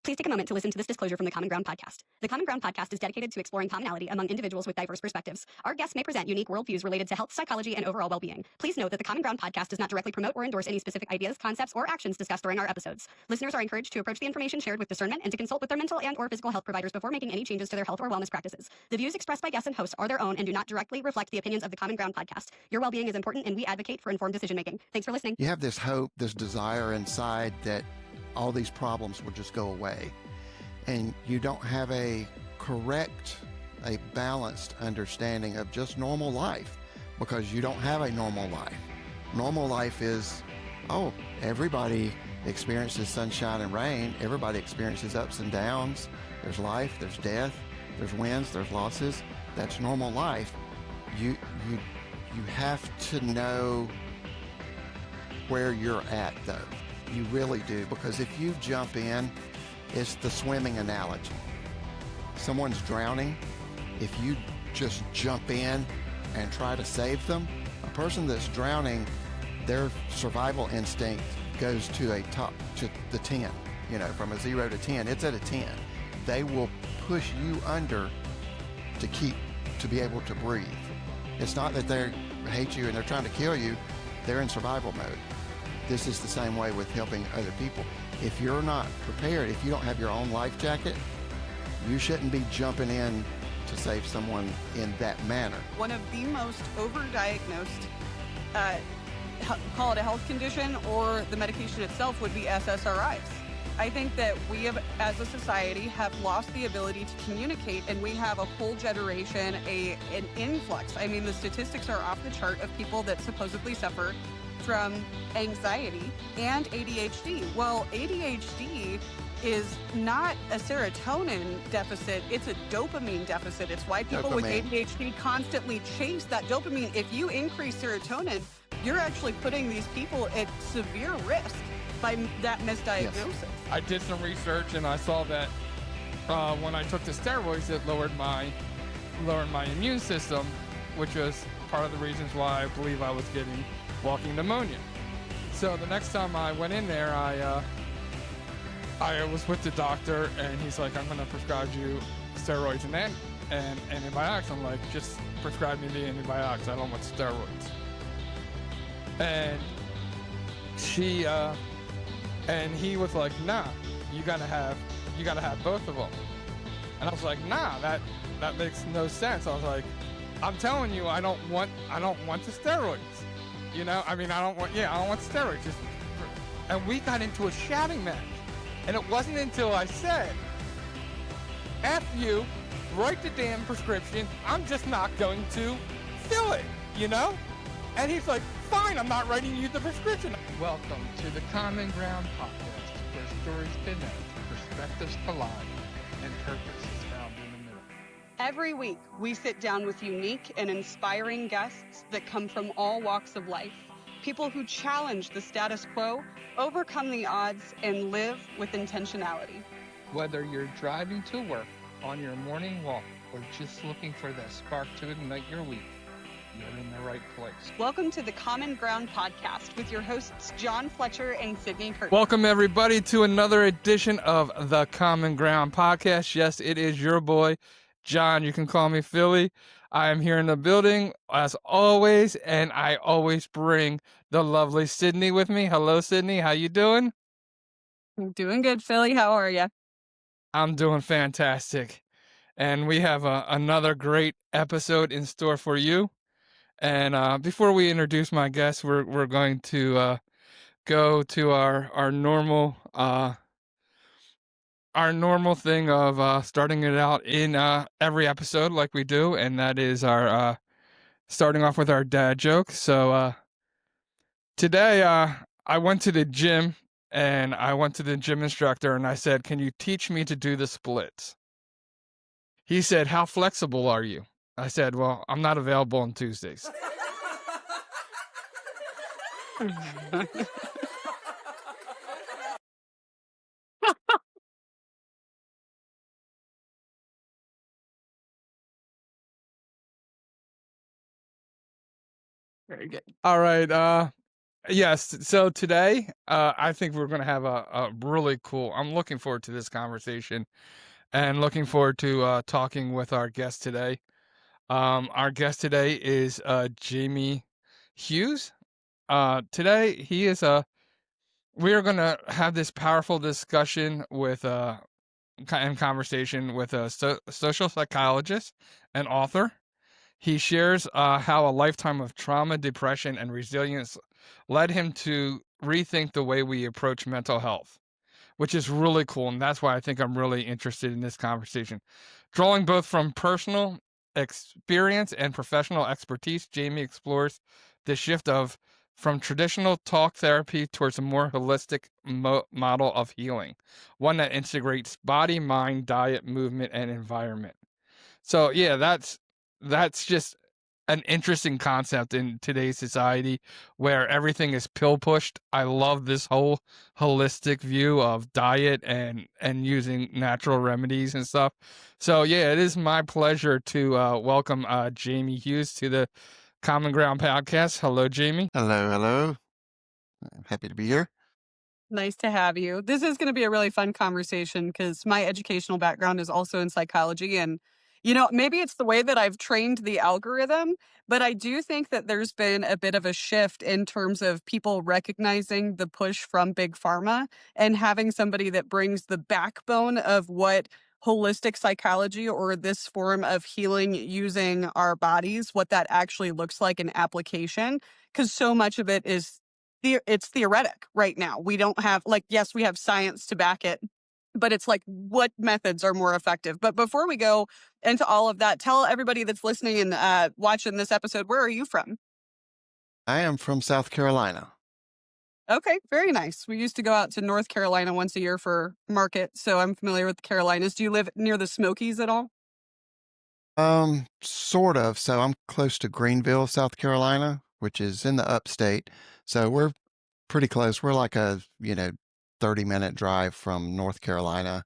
Please take a moment to listen to this disclosure from the Common Ground podcast. The Common Ground podcast is dedicated to exploring commonality among individuals with diverse perspectives. Our guests may present unique worldviews related to health, psychology, and overall well-being. Please note that the Common Ground podcast does not directly promote or endorse any specific ideas, concepts, or actions discussed during our episodes. Listeners are encouraged to approach the information shared with discernment and to consult with their mental and/or physical health providers before making any changes to their health or wellness practices. The views expressed by guests and hosts are their own and do not directly reflect the opinions of the Common Ground podcast. Your well-being is important, and we advocate for informed decision-making. Thanks for listening. You have this hope, this desire inside that all these problems will just go away. And you don't have a correct, a balanced understanding of just normal life, because you don't have a normal life. Normal life is, everybody experiences sunshine and rain. Everybody experiences ups and downs. There's life, there's death, there's wins, there's losses. That's normal life. You have to know where you're at, though. You really do, because if you jump in, it's the swimming analogy. Someone's drowning. If you just jump in and try to save them, a person that's drowning, their survival instinct goes to the 10, from a 0 to 10. It's at a 10. They will push you under to be able to breathe. It's not that they hate you and they're trying to kill you. They're in survival mode. This is the same way with helping other people. If you're not prepared, if you don't have your own life jacket, you shouldn't be jumping in to save someone in that manner. One of the most overdiagnosed, call it a health condition, or the medication itself, would be SSRIs. I think that we have, as a society, have lost the ability to communicate, and we have a whole generation, an influx. I mean, the statistics are off the chart of people that supposedly suffer from anxiety and ADHD. Well, ADHD is not a serotonin deficit, it's a dopamine deficit. It's why people with ADHD constantly chase that dopamine. If you increase serotonin, you're actually putting these people at severe risk by that misdiagnosis. Yes. I did some research and I saw that when I took the steroids, it lowered my immune system, which was part of the reasons why I believe I was getting walking pneumonia. So the next time I went in there, I was with the doctor, and he's like, I'm going to prescribe you steroids and antibiotics. I'm like, just prescribe me the antibiotics. I don't want steroids. And he was like, nah, you gotta have both of them. And I was like, nah, that makes no sense. I was like, I'm telling you, I don't want the steroids. I don't want steroids. And we got into a shouting match. And it wasn't until I said, F you, write the damn prescription, I'm just not going to fill it, And he's like, fine, I'm not writing you the prescription. Welcome to the Common Ground podcast, where stories connect, perspectives collide, and purpose is found in the middle. Every week, we sit down with unique and inspiring guests that come from all walks of life. People who challenge the status quo, overcome the odds, and live with intentionality. Whether you're driving to work, on your morning walk, or just looking for that spark to ignite your week, you're in the right place. Welcome to the Common Ground podcast with your hosts, John Fletcher and Sydney Curtin. Welcome, everybody, to another edition of the Common Ground podcast. Yes, it is your boy, John. You can call me Philly. I am here in the building, as always, and I always bring the lovely Sydney with me. Hello, Sydney. How you doing? I'm doing good, Philly. How are you? I'm doing fantastic. And we have another great episode in store for you. And before we introduce my guests, we're going to go to our normal thing of starting it out in every episode like we do, and that is our starting off with our dad joke. So today I went to the gym, and I went to the gym instructor and I said, "Can you teach me to do the splits?" He said, "How flexible are you?" I said, "Well, I'm not available on Tuesdays." Very good. All right. Yes. So today, I think we're going to have a really cool. I'm looking forward to this conversation and looking forward to talking with our guest today. Our guest today is Jamie Hughes. Today, he is a. We are going to have this powerful discussion with and conversation with a social psychologist and author. He shares how a lifetime of trauma, depression, and resilience led him to rethink the way we approach mental health, which is really cool. And that's why I think I'm really interested in this conversation. Drawing both from personal experience and professional expertise, Jamie explores the shift of from traditional talk therapy towards a more holistic model of healing, one that integrates body, mind, diet, movement, and environment. So yeah, that's just an interesting concept in today's society where everything is pill pushed. I love this whole holistic view of diet and using natural remedies and stuff. So yeah, it is my pleasure to welcome Jamie Hughes to the Common Ground podcast. Hello, Jamie. Hello, hello. I'm happy to be here. Nice to have you. This is going to be a really fun conversation because my educational background is also in psychology. And, maybe it's the way that I've trained the algorithm, but I do think that there's been a bit of a shift in terms of people recognizing the push from big pharma and having somebody that brings the backbone of what holistic psychology or this form of healing using our bodies, what that actually looks like in application. Because so much of it is it's theoretic right now. We don't have yes, we have science to back it, but it's like what methods are more effective. But before we go into all of that, tell everybody that's listening and watching this episode, where are you from? I am from South Carolina. Okay, very nice. We used to go out to North Carolina once a year for market, so I'm familiar with the Carolinas. Do you live near the Smokies at all? Sort of. So I'm close to Greenville, South Carolina, which is in the upstate. So we're pretty close. We're like a, 30-minute drive from North Carolina.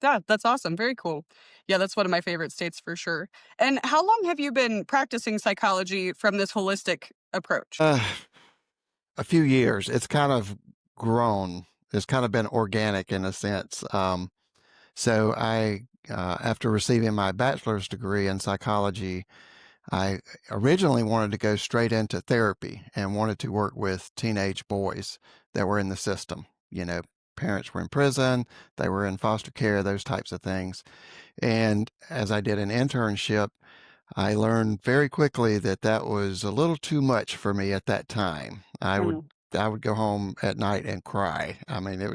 Yeah, that's awesome. Very cool. Yeah, that's one of my favorite states for sure. And how long have you been practicing psychology from this holistic approach? A few years. It's kind of grown. It's kind of been organic in a sense. So after receiving my bachelor's degree in psychology, I originally wanted to go straight into therapy and wanted to work with teenage boys that were in the system. Parents were in prison, they were in foster care, those types of things. And as I did an internship, I learned very quickly that that was a little too much for me at that time. I would go home at night and cry. I mean, it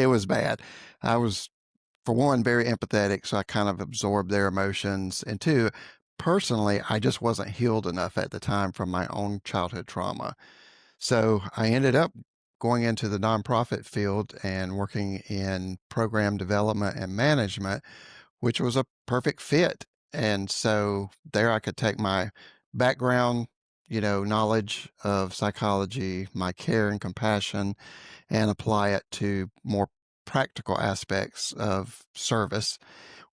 was bad. I was, for one, very empathetic, so I kind of absorbed their emotions. And two, personally, I just wasn't healed enough at the time from my own childhood trauma. So I ended up going into the nonprofit field and working in program development and management, which was a perfect fit. And so there I could take my background, knowledge of psychology, my care and compassion, and apply it to more practical aspects of service,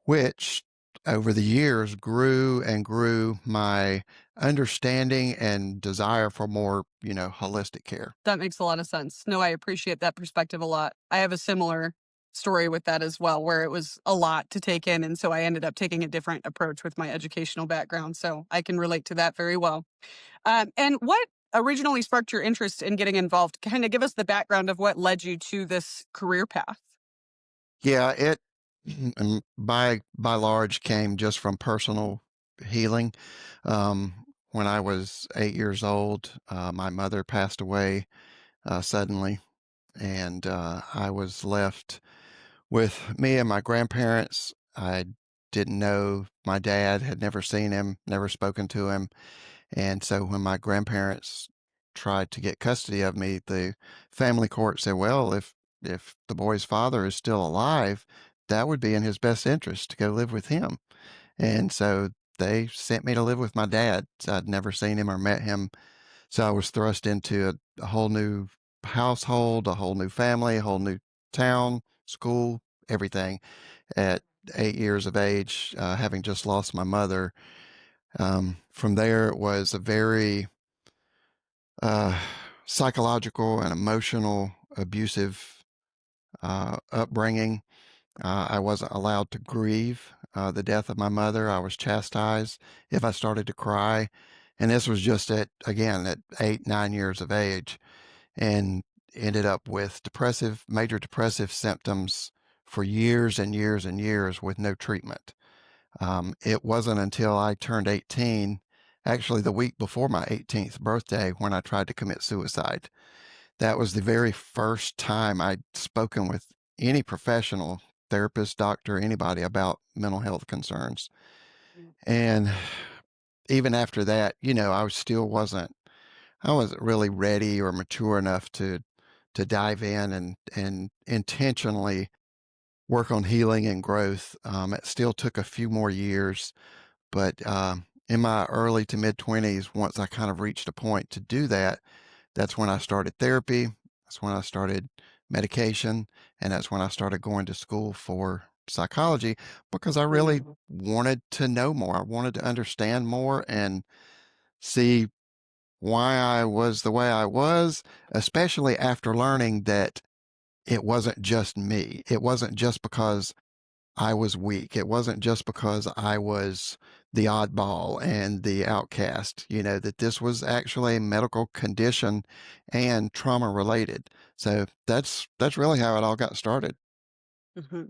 which over the years grew and grew my understanding and desire for more, holistic care. That makes a lot of sense. No, I appreciate that perspective a lot. I have a similar story with that as well, where it was a lot to take in. And so I ended up taking a different approach with my educational background. So I can relate to that very well. And what originally sparked your interest in getting involved? Kind of give us the background of what led you to this career path. Yeah, it by large came just from personal healing. When I was 8 years old, my mother passed away suddenly, and I was left with me and my grandparents. I didn't know my dad, had never seen him, never spoken to him. And so when my grandparents tried to get custody of me, the family court said, well, if the boy's father is still alive, that would be in his best interest to go live with him. And so they sent me to live with my dad. So I'd never seen him or met him. So I was thrust into a whole new household, a whole new family, a whole new town, school, everything at 8 years of age, having just lost my mother. From there, it was a very uh, psychological and emotional abusive upbringing. I wasn't allowed to grieve the death of my mother. I was chastised if I started to cry. And this was just again, at 8, 9 years of age, and ended up with major depressive symptoms for years and years and years with no treatment. It wasn't until I turned 18, actually the week before my 18th birthday, when I tried to commit suicide. That was the very first time I'd spoken with any professional, therapist, doctor, anybody about mental health concerns. And even after that, I wasn't really ready or mature enough to dive in and intentionally work on healing and growth. It still took a few more years, but in my early to mid 20s, once I kind of reached a point to do that, that's when I started therapy. That's when I started medication. And that's when I started going to school for psychology, because I really wanted to know more. I wanted to understand more and see why I was the way I was, especially after learning that it wasn't just me. It wasn't just because I was weak. It wasn't just because I was the oddball and the outcast, that this was actually a medical condition and trauma related. So that's really how it all got started. Hmm.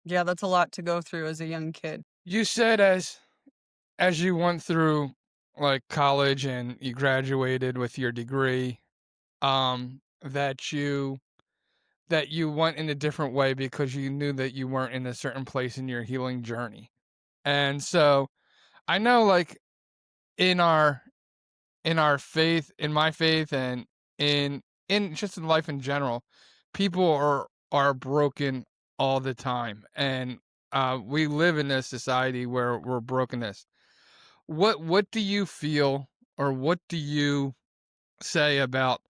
Yeah, that's a lot to go through as a young kid. You said as you went through like college and you graduated with your degree, that you went in a different way because you knew that you weren't in a certain place in your healing journey. And so I know like in our in my faith and in just in life in general, people are broken all the time. And we live in a society where we're brokenness. What do you feel, or what do you say about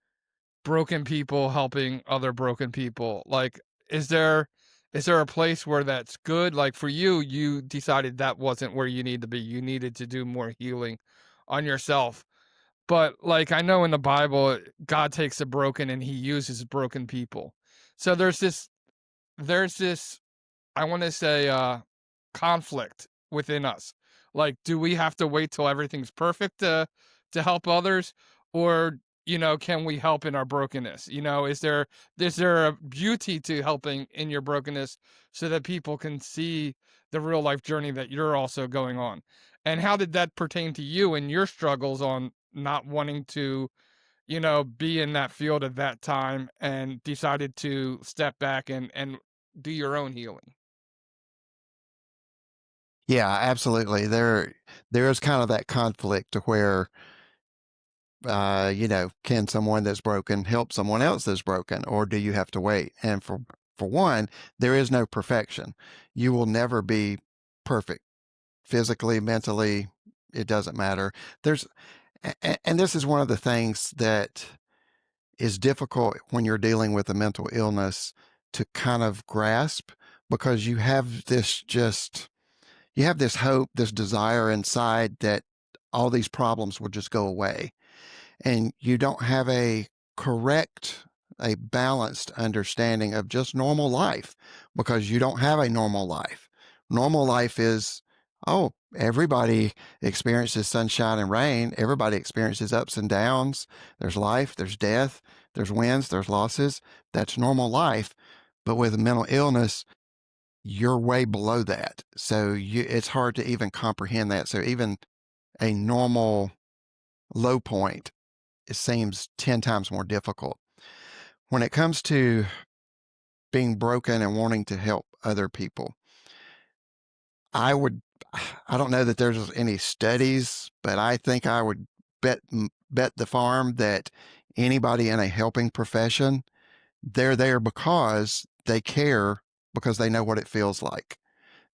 broken people helping other broken people? Like, is there a place where that's good? Like for you, you decided that wasn't where you need to be. You needed to do more healing on yourself. But like I know in the Bible, God takes the broken and he uses broken people. So there's this I want to say conflict within us. Like, do we have to wait till everything's perfect to help others, or can we help in our brokenness? Is there a beauty to helping in your brokenness so that people can see the real life journey that you're also going on? And how did that pertain to you and your struggles on not wanting to be in that field at that time and decided to step back and do your own healing? Yeah, absolutely. There is kind of that conflict to where can someone that's broken help someone else that's broken, or do you have to wait? And for one, there is no perfection. You will never be perfect physically, mentally. It doesn't matter. And this is one of the things that is difficult when you're dealing with a mental illness to kind of grasp, because you have this hope, this desire inside that all these problems will just go away, and you don't have a balanced understanding of just normal life, because you don't have a normal life. Normal life is, oh, everybody experiences sunshine and rain. Everybody experiences ups and downs. There's life, there's death, there's wins, there's losses. That's normal life. But with a mental illness, you're way below that. So it's hard to even comprehend that. So even a normal low point, it seems 10 times more difficult. When it comes to being broken and wanting to help other people, I would, I don't know that there's any studies, but I think I would bet the farm that anybody in a helping profession, they're there because they care, because they know what it feels like.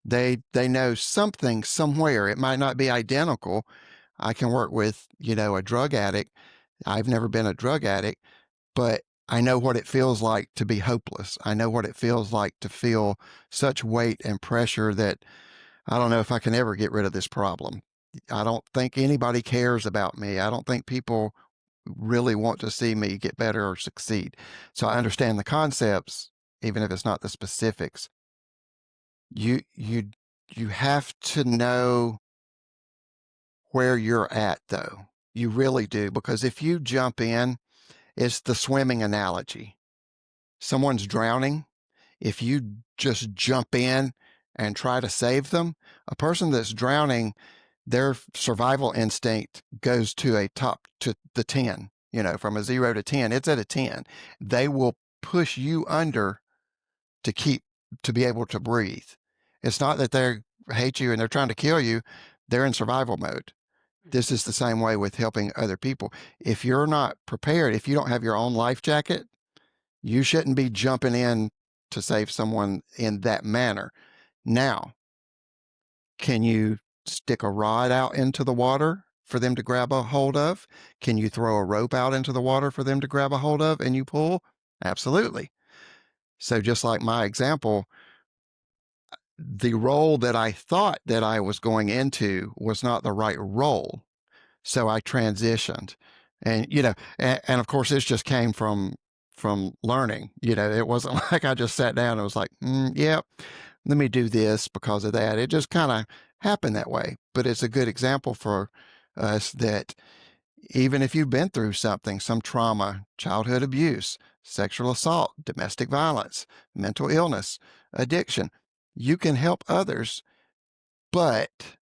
They know something somewhere. It might not be identical. I can work with, a drug addict. I've never been a drug addict, but I know what it feels like to be hopeless. I know what it feels like to feel such weight and pressure that I don't know if I can ever get rid of this problem. I don't think anybody cares about me. I don't think people really want to see me get better or succeed. So I understand the concepts, even if it's not the specifics. You have to know where you're at, though. You really do, because if you jump in, it's the swimming analogy. Someone's drowning. If you just jump in and try to save them, a person that's drowning, their survival instinct goes to the 10, from a 0 to 10. It's at a 10. They will push you under to be able to breathe. It's not that they hate you and they're trying to kill you. They're in survival mode. This is the same way with helping other people. If you're not prepared, if you don't have your own life jacket, you shouldn't be jumping in to save someone in that manner. Now, can you stick a rod out into the water for them to grab a hold of? Can you throw a rope out into the water for them to grab a hold of and you pull? Absolutely. So just like my example, the role that I thought that I was going into was not the right role. So I transitioned. And, and of course, this just came from learning. It wasn't like I just sat down and was like, yep, let me do this because of that. It just kind of happened that way. But it's a good example for us that even if you've been through something, some trauma, childhood abuse, sexual assault, domestic violence, mental illness, addiction, you can help others, but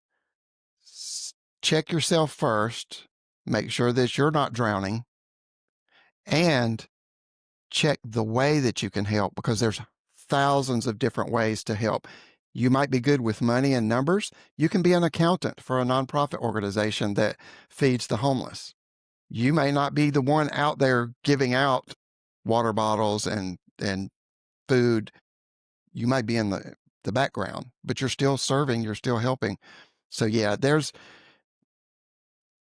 check yourself first, make sure that you're not drowning, and check the way that you can help, because there's thousands of different ways to help. You might be good with money and numbers. You can be an accountant for a nonprofit organization that feeds the homeless. You may not be the one out there giving out water bottles and food. You might be in the background, but you're still serving, you're still helping. So yeah,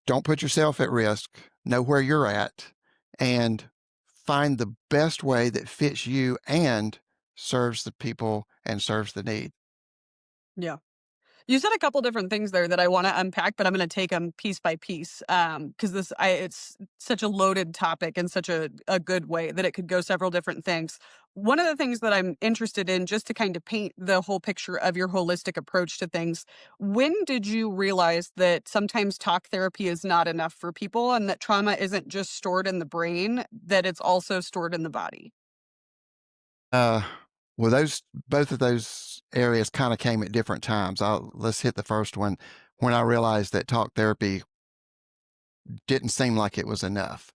don't put yourself at risk. Know where you're at and find the best way that fits you and serves the people and serves the need. Yeah. You said a couple different things there that I want to unpack, but I'm going to take them piece by piece because it's such a loaded topic in such a good way that it could go several different things. One of the things that I'm interested in, just to kind of paint the whole picture of your holistic approach to things, when did you realize that sometimes talk therapy is not enough for people and that trauma isn't just stored in the brain, that it's also stored in the body? Uh, well, both of those areas kind of came at different times. Let's hit the first one. When I realized that talk therapy didn't seem like it was enough,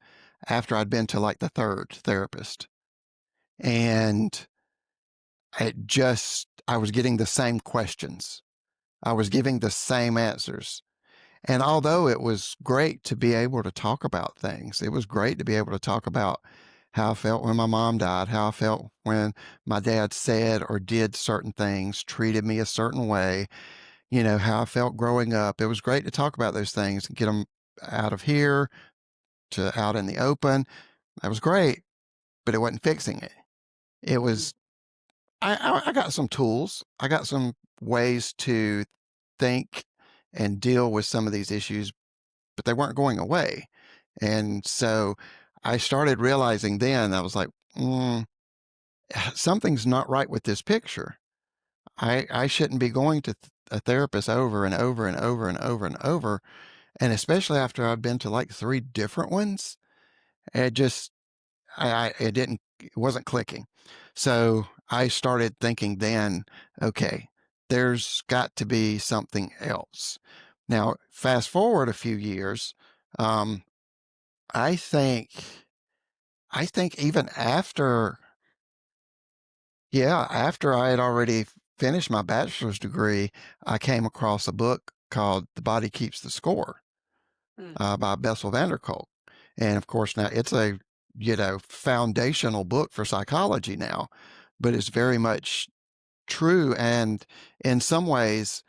after I'd been to like the third therapist, and I was getting the same questions. I was giving the same answers. And although it was great to be able to talk about things, it was great to be able to talk about how I felt when my mom died, how I felt when my dad said or did certain things, treated me a certain way, how I felt growing up. It was great to talk about those things and get them out of here to out in the open. That was great, but it wasn't fixing it. It was, I got some tools. I got some ways to think and deal with some of these issues, but they weren't going away. And so I started realizing then, I was like, something's not right with this picture. I shouldn't be going to a therapist over and over and over and over and over. And especially after I've been to like 3 different ones, it just, it wasn't clicking. So I started thinking then, okay, there's got to be something else. Now, fast forward a few years, um, I think even after I had already finished my bachelor's degree, I came across a book called The Body Keeps the Score Mm. by Bessel van der Kolk. And of course, now it's a, foundational book for psychology now, but it's very much true. And in some ways,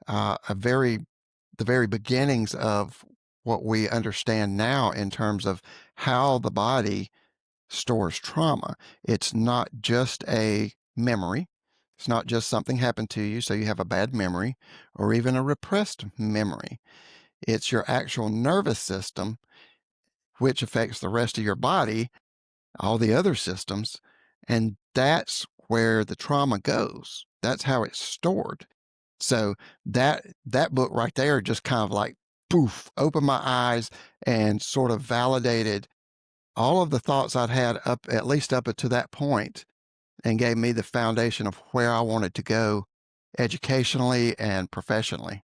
the very beginnings of what we understand now in terms of how the body stores trauma. It's not just a memory. It's not just something happened to you, so you have a bad memory or even a repressed memory. It's your actual nervous system, which affects the rest of your body, all the other systems. And that's where the trauma goes. That's how it's stored. So that book right there just kind of like poof, opened my eyes and sort of validated all of the thoughts I'd had up at least up to that point, and gave me the foundation of where I wanted to go educationally and professionally.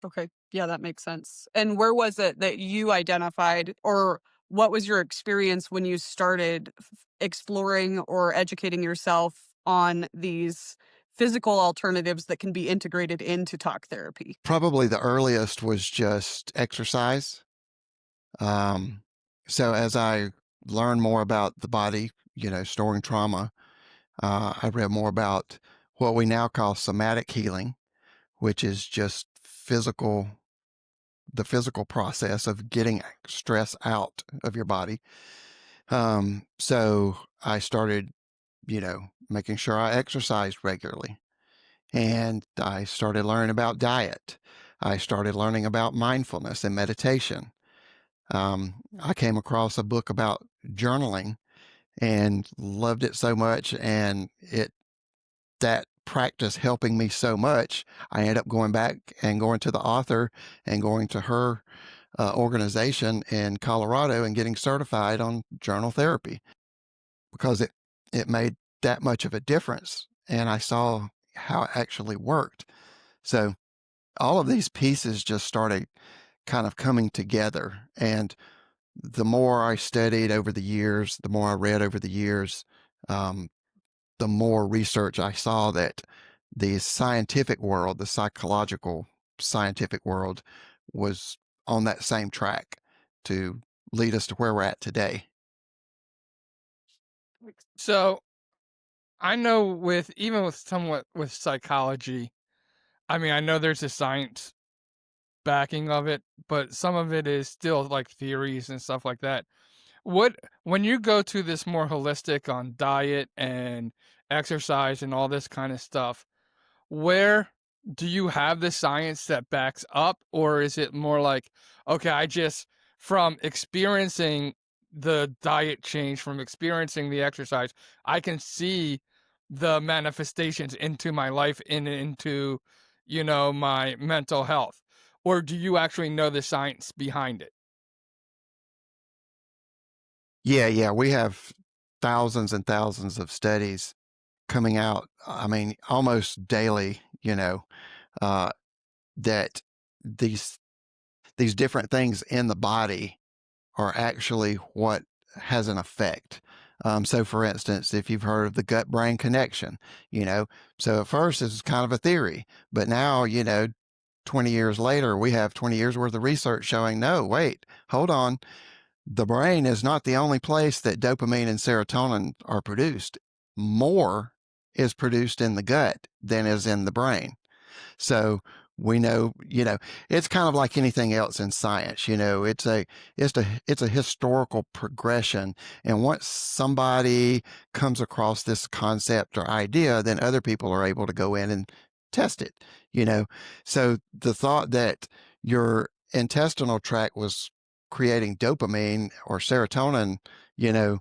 Okay. Yeah, that makes sense. And where was it that you identified, or what was your experience when you started exploring or educating yourself on these physical alternatives that can be integrated into talk therapy? Probably the earliest was just exercise. Um, so as I learned more about the body, storing trauma, I read more about what we now call somatic healing, which is just the physical process of getting stress out of your body. So I started, making sure I exercised regularly. And I started learning about diet. I started learning about mindfulness and meditation. I came across a book about journaling and loved it so much, and that practice helping me so much, I ended up going back and going to the author and going to her organization in Colorado and getting certified on journal therapy, because it made that much of a difference, and I saw how it actually worked. So all of these pieces just started kind of coming together. And the more I studied over the years, the more I read over the years, um, the more research I saw that the scientific world, the psychological scientific world, was on that same track to lead us to where we're at today. So I know with even with somewhat with psychology, I mean, I know there's a science backing of it, but some of it is still like theories and stuff like that. What when you go to this more holistic on diet and exercise and all this kind of stuff, where do you have the science that backs up, or is it more like, okay, I just from experiencing the diet change, from experiencing the exercise, I can see the manifestations into my life and into, my mental health? Or do you actually know the science behind it? Yeah, we have thousands and thousands of studies coming out. I mean, almost daily, uh, that these these different things in the body are actually what has an effect. So, for instance, if you've heard of the gut brain connection, you know, so at first this is kind of a theory, but now, 20 years later, we have 20 years worth of research showing no, wait, hold on. The brain is not the only place that dopamine and serotonin are produced. More is produced in the gut than is in the brain. So we know, it's kind of like anything else in science. It's a historical progression. And once somebody comes across this concept or idea, then other people are able to go in and test it, you know. So the thought that your intestinal tract was creating dopamine or serotonin, you know,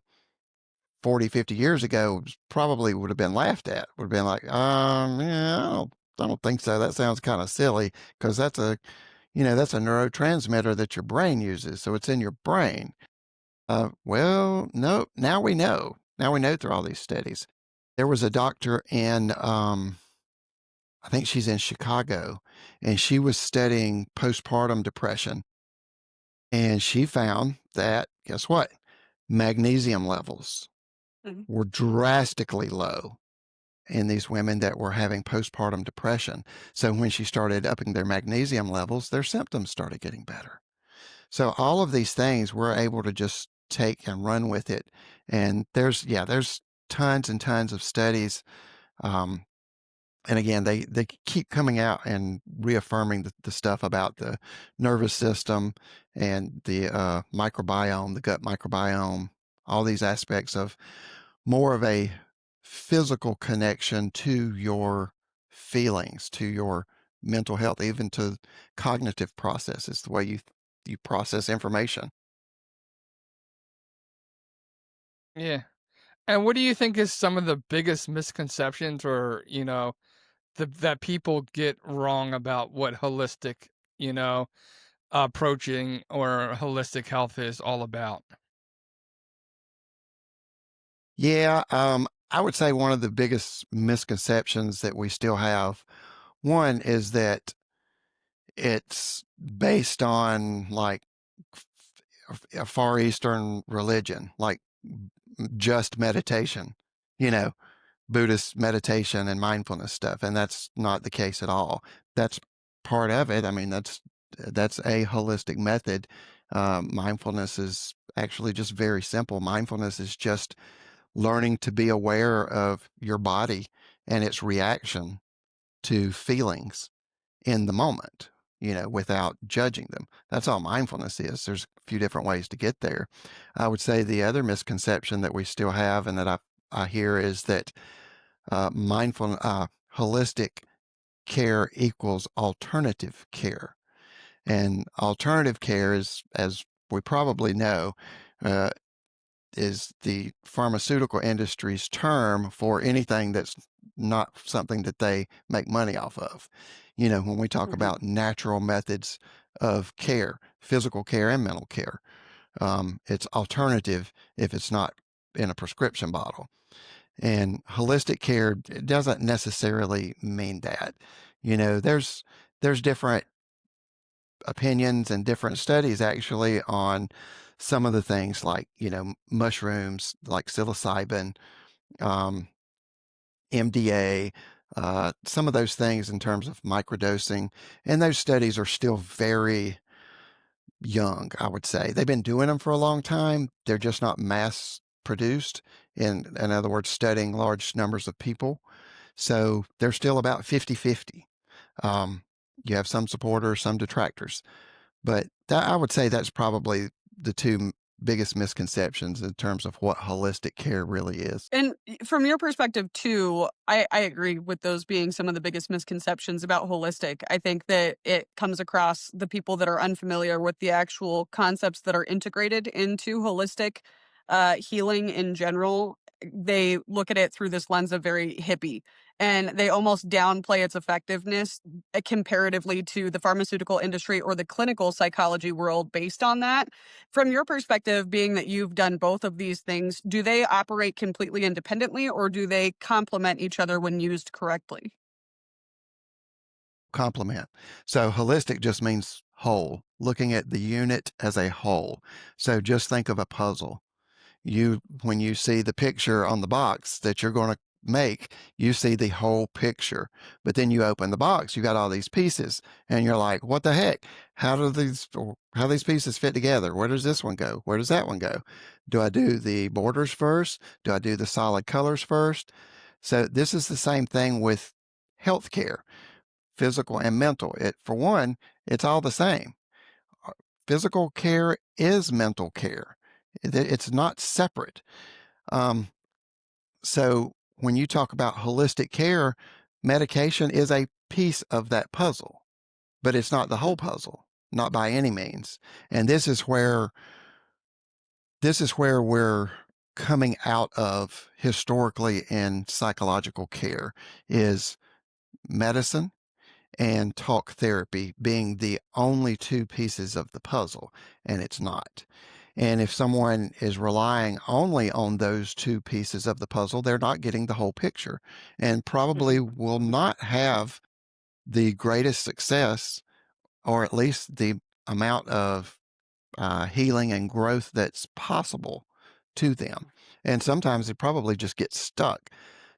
40, 50 years ago probably would have been laughed at. Would have been like, yeah, I don't think so. That sounds kind of silly, because that's a neurotransmitter that your brain uses. So it's in your brain. Well, no, now we know. Now we know through all these studies. There was a doctor in, I think she's in Chicago, and she was studying postpartum depression. And she found that, guess what? Magnesium levels Mhm. were drastically low in these women that were having postpartum depression. So when she started upping their magnesium levels, their symptoms started getting better. So all of these things we're able to just take and run with it. And there's tons and tons of studies. Um, and again, they keep coming out and reaffirming the stuff about the nervous system and the microbiome, the gut microbiome, all these aspects of more of a physical connection to your feelings, to your mental health, even to cognitive processes, the way you process information. Yeah. And what do you think is some of the biggest misconceptions or, that people get wrong about what holistic, you know, approaching or holistic health is all about? Yeah, I would say one of the biggest misconceptions that we still have, one is that it's based on like a Far Eastern religion, like just meditation, you know, Buddhist meditation and mindfulness stuff, and that's not the case at all. That's part of it. I mean, that's a holistic method. Mindfulness is actually just very simple. Mindfulness is just learning to be aware of your body and its reaction to feelings in the moment, without judging them. That's all mindfulness is. There's a few different ways to get there. I would say the other misconception that we still have and that I hear is that holistic care equals alternative care. And alternative care is, as we probably know, uh, is the pharmaceutical industry's term for anything that's not something that they make money off of. When we talk Mhm. about natural methods of care, physical care and mental care, it's alternative if it's not in a prescription bottle. And holistic care doesn't necessarily mean that. There's different opinions and different studies actually on some of the things like, mushrooms like psilocybin, um, MDA, some of those things in terms of microdosing. And those studies are still very young, I would say. They've been doing them for a long time. They're just not mass produced, in other words, studying large numbers of people. So they're still about 50-50. Um, you have some supporters, some detractors. But I would say that's probably the two biggest misconceptions in terms of what holistic care really is. And from your perspective too, I agree with those being some of the biggest misconceptions about holistic. I think that it comes across the people that are unfamiliar with the actual concepts that are integrated into holistic healing in general. They look at it through this lens of very hippie, and they almost downplay its effectiveness comparatively to the pharmaceutical industry or the clinical psychology world based on that. From your perspective, being that you've done both of these things, do they operate completely independently or do they complement each other when used correctly? Complement. So holistic just means whole, looking at the unit as a whole. So just think of a puzzle. When you see the picture on the box that you're going to make, you see the whole picture. But then you open the box, you got all these pieces, and you're like, what the heck? How these pieces fit together? Where does this one go? Where does that one go? Do I do the borders first? Do I do the solid colors first? So this is the same thing with healthcare, physical and mental. For one, it's all the same. Physical care is mental care. It's not separate. Um, so when you talk about holistic care, medication is a piece of that puzzle, but it's not the whole puzzle, not by any means. And this is where we're coming out of historically in psychological care is medicine and talk therapy being the only two pieces of the puzzle, and it's not. And if someone is relying only on those two pieces of the puzzle, they're not getting the whole picture and probably Mhm. will not have the greatest success, or at least the amount of healing and growth that's possible to them. And sometimes they probably just get stuck.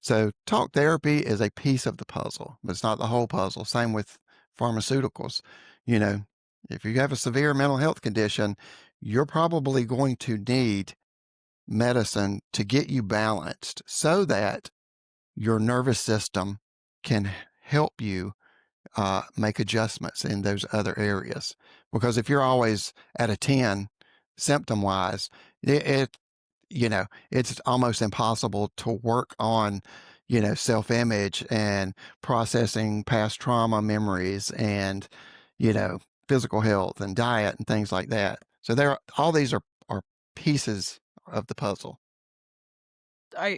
So, talk therapy is a piece of the puzzle, but it's not the whole puzzle. Same with pharmaceuticals. You know, if you have a severe mental health condition, you're probably going to need medicine to get you balanced so that your nervous system can help you make adjustments in those other areas. Because if you're always at a 10 symptom wise, it it's almost impossible to work on, self image and processing past trauma memories and, you know, physical health and diet and things like that. So all these are pieces of the puzzle.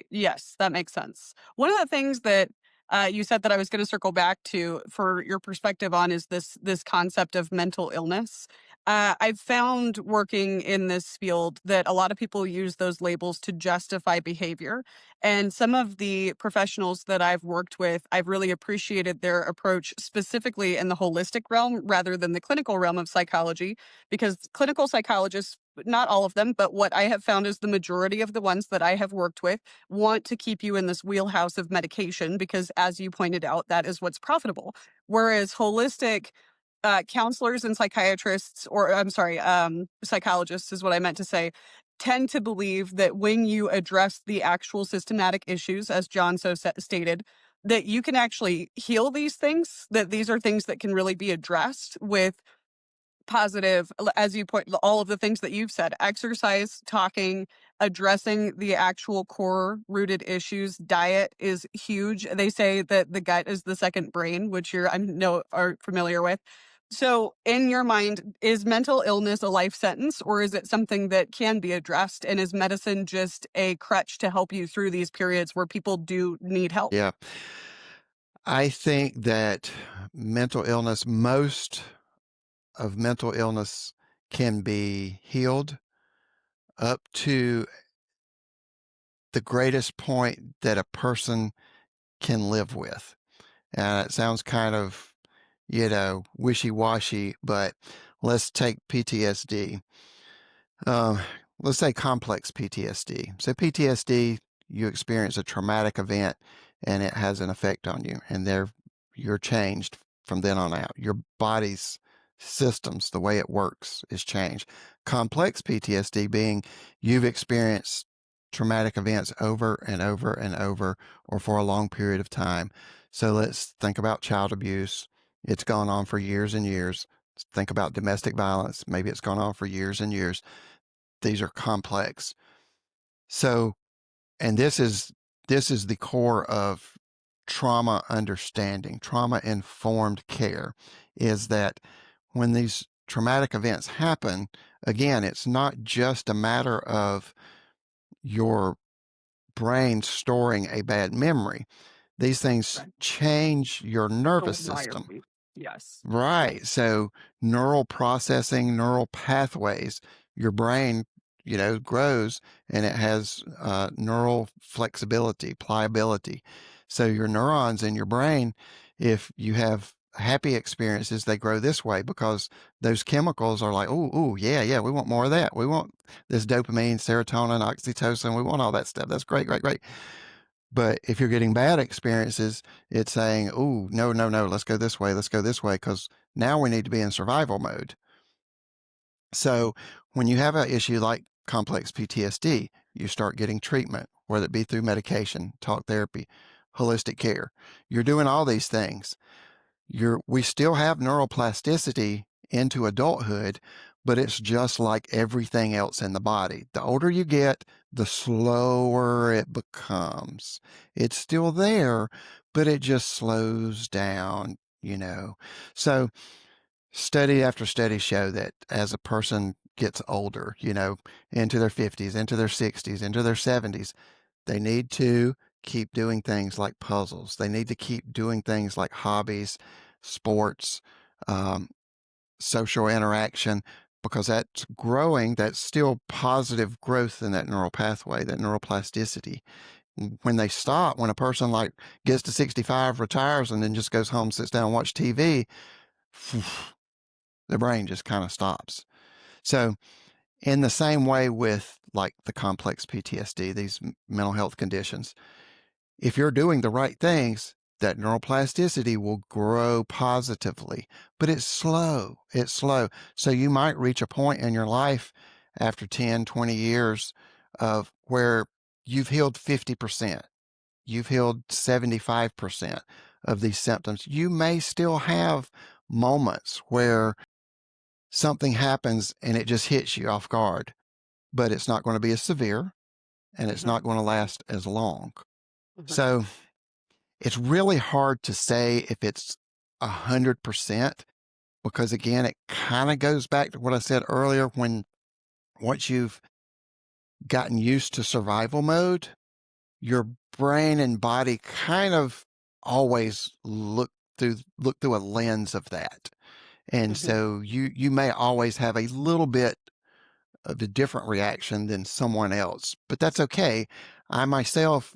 Yes, that makes sense. One of the things that you said that I was going to circle back to for your perspective on is this concept of mental illness. I've found working in this field that a lot of people use those labels to justify behavior. And some of the professionals that I've worked with, I've really appreciated their approach specifically in the holistic realm rather than the clinical realm of psychology, because clinical psychologists, not all of them, but what I have found is the majority of the ones that I have worked with want to keep you in this wheelhouse of medication because, as you pointed out, that is what's profitable. Whereas holistic counselors and psychiatrists, or I'm sorry, psychologists is what I meant to say, tend to believe that when you address the actual systematic issues, as John stated, that you can actually heal these things, that these are things that can really be addressed with positive, as you point, all of the things that you've said: exercise, talking, addressing the actual core rooted issues. Diet is huge. They say that the gut is the second brain, which I know are familiar with. So in your mind, is mental illness a life sentence, or is it something that can be addressed, and is medicine just a crutch to help you through these periods where people do need help? Yeah. I think that mental illness, most of mental illness can be healed up to the greatest point that a person can live with. And it sounds kind of, wishy-washy, but let's take PTSD. Um, let's say complex PTSD. So PTSD, you experience a traumatic event and it has an effect on you, and you're changed from then on out. Your body's systems, the way it works, is changed. Complex PTSD being you've experienced traumatic events over and over and over, or for a long period of time. So let's think about child abuse. It's gone on for years and years. Think about domestic violence. Maybe it's gone on for years and years. These are complex. So, and this is the core of trauma understanding, trauma informed care, is that when these traumatic events happen, again, it's not just a matter of your brain storing a bad memory. These things Right. change your The nervous system. wiring. Yes. Right. So neural processing, neural pathways, your brain, grows, and it has neural flexibility, pliability. So your neurons in your brain, if you have happy experiences, they grow this way because those chemicals are like, oh, yeah, yeah, we want more of that. We want this dopamine, serotonin, oxytocin. We want all that stuff. That's great, great, great. But if you're getting bad experiences, it's saying, oh, no, no, no, let's go this way, because now we need to be in survival mode. So when you have an issue like complex PTSD, you start getting treatment, whether it be through medication, talk therapy, holistic care. You're doing all these things. We still have neuroplasticity into adulthood, but it's just like everything else in the body. The older you get, the slower it becomes. It's still there, but it just slows down. So study after study show that as a person gets older, into their 50s, into their 60s, into their 70s, they need to keep doing things like puzzles. They need to keep doing things like hobbies, sports, um, social interaction, because that's growing. That's still positive growth in that neural pathway, that neuroplasticity. When they stop, when a person like gets to 65, retires, and then just goes home, sits down, and watch TV, the brain just kind of stops. So in the same way with like the complex PTSD, these mental health conditions, if you're doing the right things, that neuroplasticity will grow positively, but it's slow. It's slow. So you might reach a point in your life after 10, 20 years of where you've healed 50%, you've healed 75% of these symptoms. You may still have moments where something happens and it just hits you off guard, but it's not going to be as severe and it's Mhm. not going to last as long. Mhm. So it's really hard to say if it's 100%, because again, it kind of goes back to what I said earlier. Once you've gotten used to survival mode, your brain and body kind of always look through a lens of that. And Mhm. so you may always have a little bit of a different reaction than someone else, but that's okay. I myself,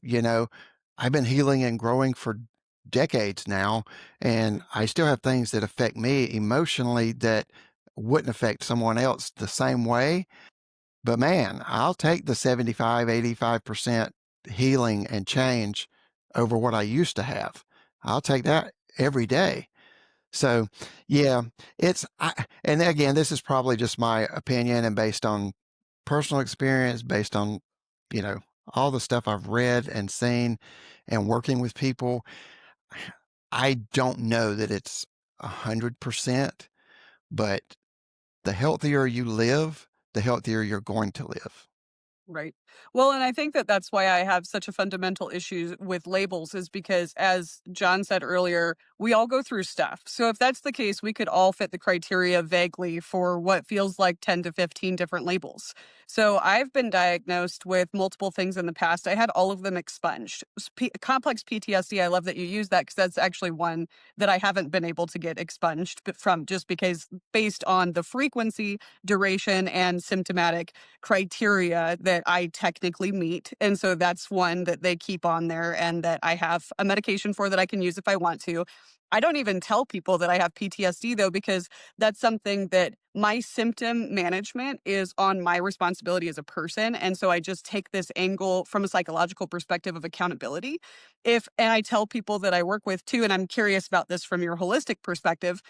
I've been healing and growing for decades now, and I still have things that affect me emotionally that wouldn't affect someone else the same way. But man, I'll take the 75, 85% healing and change over what I used to have. I'll take that every day. So, yeah, and again, this is probably just my opinion and based on personal experience, based on, you know, all the stuff I've read and seen and working with people. I don't know that it's 100%, but the healthier you live, the healthier you're going to live. Right. Well, and I think that that's why I have such a fundamental issue with labels is because, as John said earlier, we all go through stuff. So if that's the case, we could all fit the criteria vaguely for what feels like 10 to 15 different labels. So I've been diagnosed with multiple things in the past. I had all of them expunged. Complex PTSD, I love that you use that because that's actually one that I haven't been able to get expunged from just because based on the frequency, duration, and symptomatic criteria that I technically meet. And so that's one that they keep on there and that I have a medication for that I can use if I want to. I don't even tell people that I have PTSD though, because that's something that my symptom management is on my responsibility as a person. And so I just take this angle from a psychological perspective of accountability. And I tell people that I work with too, and I'm curious about this from your holistic perspective.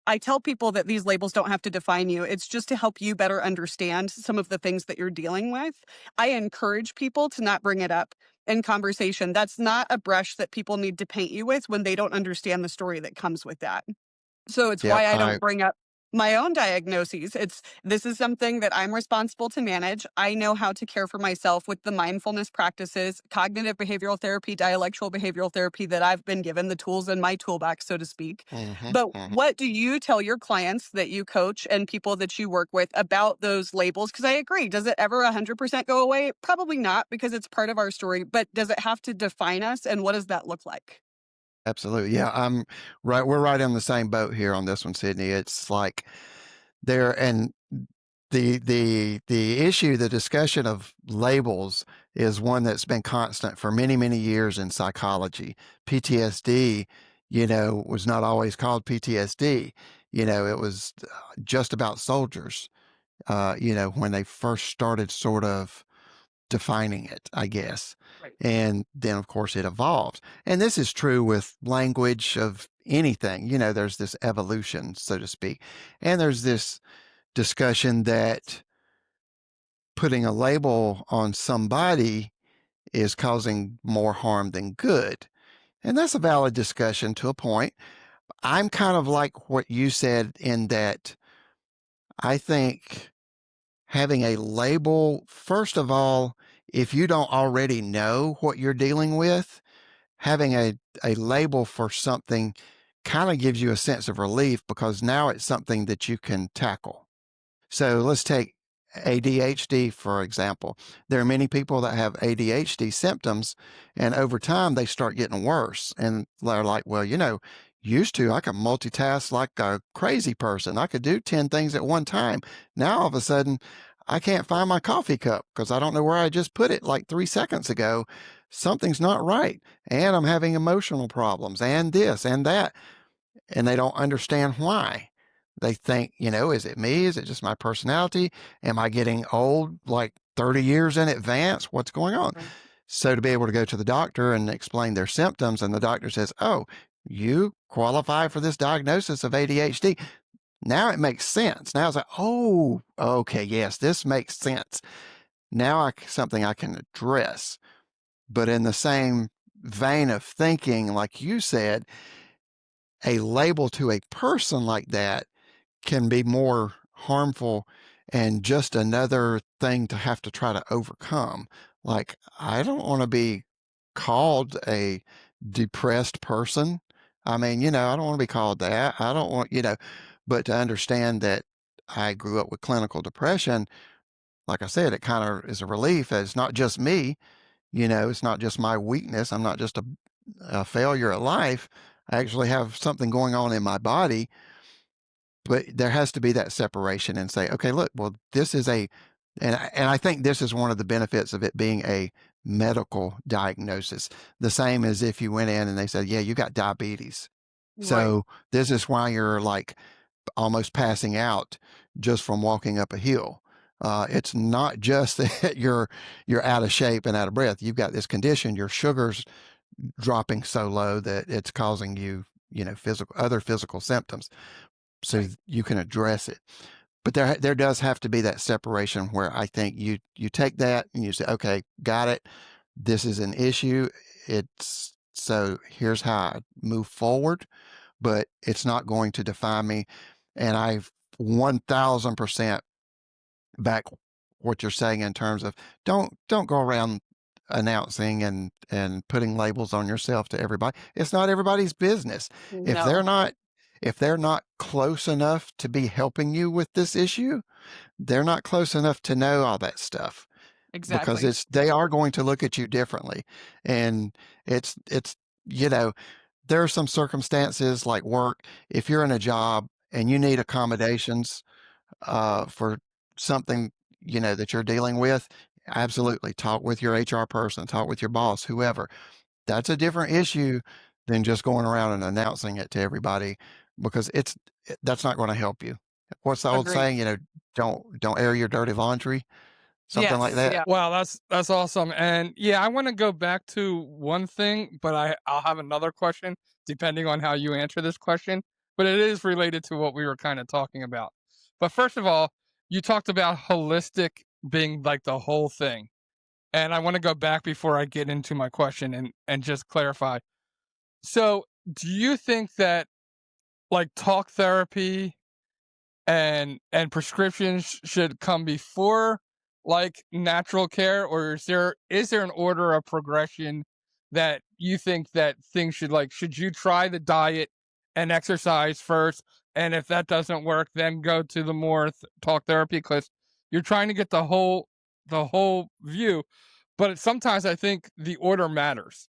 I tell people that these labels don't have to define you. It's just to help you better understand some of the things that you're dealing with. I encourage people to not bring it up in conversation. That's not a brush that people need to paint you with when they don't understand the story that comes with that. So it's Yep, why I don't bring up my own diagnoses. This is something that I'm responsible to manage. I know how to care for myself with the mindfulness practices, cognitive behavioral therapy, dialectual behavioral therapy that I've been given, the tools in my toolbox, so to speak. mhm, But mhm. what do you tell your clients that you coach and people that you work with about those labels? Because I agree. Does it ever 100% go away? Probably not, because it's part of our story. But does it have to define us? And what does that look like? Absolutely. Yeah, I'm right. We're right on the same boat here on this one, Sydney. It's like there and the issue, the discussion of labels is one that's been constant for many, many years in psychology. PTSD, was not always called PTSD. It was just about soldiers, when they first started sort of defining it, I guess. Right. And then, of course, it evolved. And this is true with language of anything. There's this evolution, so to speak. And there's this discussion that putting a label on somebody is causing more harm than good. And that's a valid discussion to a point. I'm kind of like what you said in that I think having a label, first of all, if you don't already know what you're dealing with, having a label for something kind of gives you a sense of relief because now it's something that you can tackle. So let's take ADHD, for example. There are many people that have ADHD symptoms, and over time they start getting worse. And they're like, well, used to I could multitask like a crazy person. I could do 10 things at one time. Now all of a sudden, I can't find my coffee cup because I don't know where I just put it like 3 seconds ago. Something's not right. And I'm having emotional problems and this and that, and they don't understand why. They think, is it me? Is it just my personality? Am I getting old like 30 years in advance? What's going on? Right. So to be able to go to the doctor and explain their symptoms, and the doctor says, oh, you qualify for this diagnosis of ADHD. Now it makes sense. Now it's like, oh, okay, yes, this makes sense. Now something I can address. But in the same vein of thinking, like you said, a label to a person like that can be more harmful and just another thing to have to try to overcome. Like, I don't want to be called a depressed person. I mean, I don't want to be called that. I don't want, but to understand that I grew up with clinical depression, like I said, it kind of is a relief. It's not just me. It's not just my weakness. I'm not just a failure at life. I actually have something going on in my body, but there has to be that separation and say, okay, look, well, this is and I think this is one of the benefits of it being a medical diagnosis. The same as if you went in and they said, yeah, you got diabetes. Right. So this is why you're like almost passing out just from walking up a hill. It's not just that you're out of shape and out of breath. You've got this condition. Your sugar's dropping so low that it's causing you, other physical symptoms. So Right. you can address it. But there does have to be that separation where I think you take that and you say, okay, got it. This is an issue. It's so here's how I move forward, but it's not going to define me. And I've 1000% back what you're saying in terms of don't go around announcing and putting labels on yourself to everybody. It's not everybody's business. If they're No, not if they're not close enough to be helping you with this issue, they're not close enough to know all that stuff because exactly. they are going to look at you differently. And it's you know, there are some circumstances like work. If you're in a job and you need accommodations for something that you're dealing with, absolutely talk with your HR person, talk with your boss, whoever. That's a different issue than just going around and announcing it to everybody because that's not going to help you. What's the old Agreed. saying? Don't air your dirty laundry, something like Yes. that. Yeah. Wow, that's awesome. And yeah, I want to go back to one thing, but I'll have another question depending on how you answer this question. But it is related to what we were kind of talking about. But first of all, you talked about holistic being like the whole thing. And I want to go back before I get into my question and just clarify. So, do you think that like talk therapy and prescriptions should come before like natural care, or is there an order of progression that you think that things should you try the diet and exercise first, and if that doesn't work then go to the more talk therapy because you're trying to get the whole view, but sometimes I think the order matters.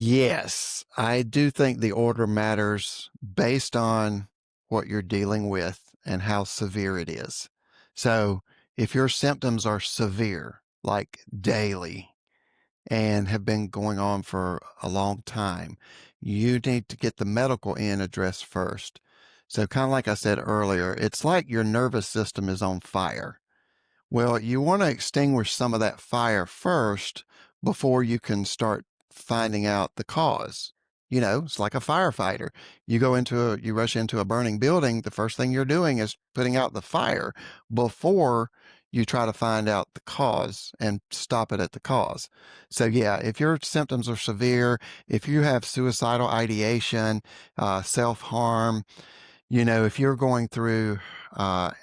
Yes, I do think the order matters based on what you're dealing with and how severe it is. So, if your symptoms are severe, like daily, and have been going on for a long time, you need to get the medical end addressed first. So, kind of like I said earlier, it's like your nervous system is on fire. Well, you want to extinguish some of that fire first before you can start finding out the cause. It's like a firefighter. You rush into a burning building, the first thing you're doing is putting out the fire before you try to find out the cause and stop it at the cause. So yeah, if your symptoms are severe, if you have suicidal ideation, self-harm, if you're going through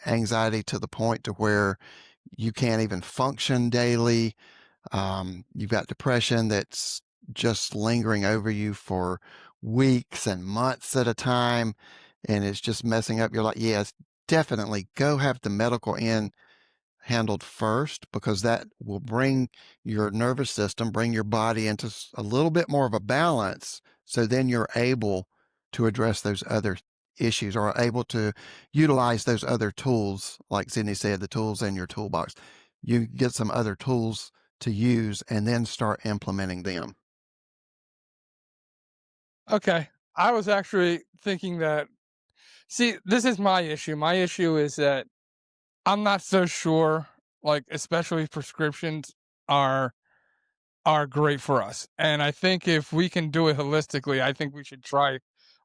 anxiety to the point to where you can't even function daily. You've got depression that's just lingering over you for weeks and months at a time, and it's just messing up. You're like, yes, definitely go have the medical end handled first because that will bring your nervous system, bring your body into a little bit more of a balance. So then you're able to address those other issues or able to utilize those other tools. Like Sydney said, the tools in your toolbox. You get some other tools to use and then start implementing them. Okay, I was actually thinking that, see, this is my issue. My issue is that I'm not so sure, like, especially prescriptions are are great for us. And I think if we can do it holistically, I think we should try,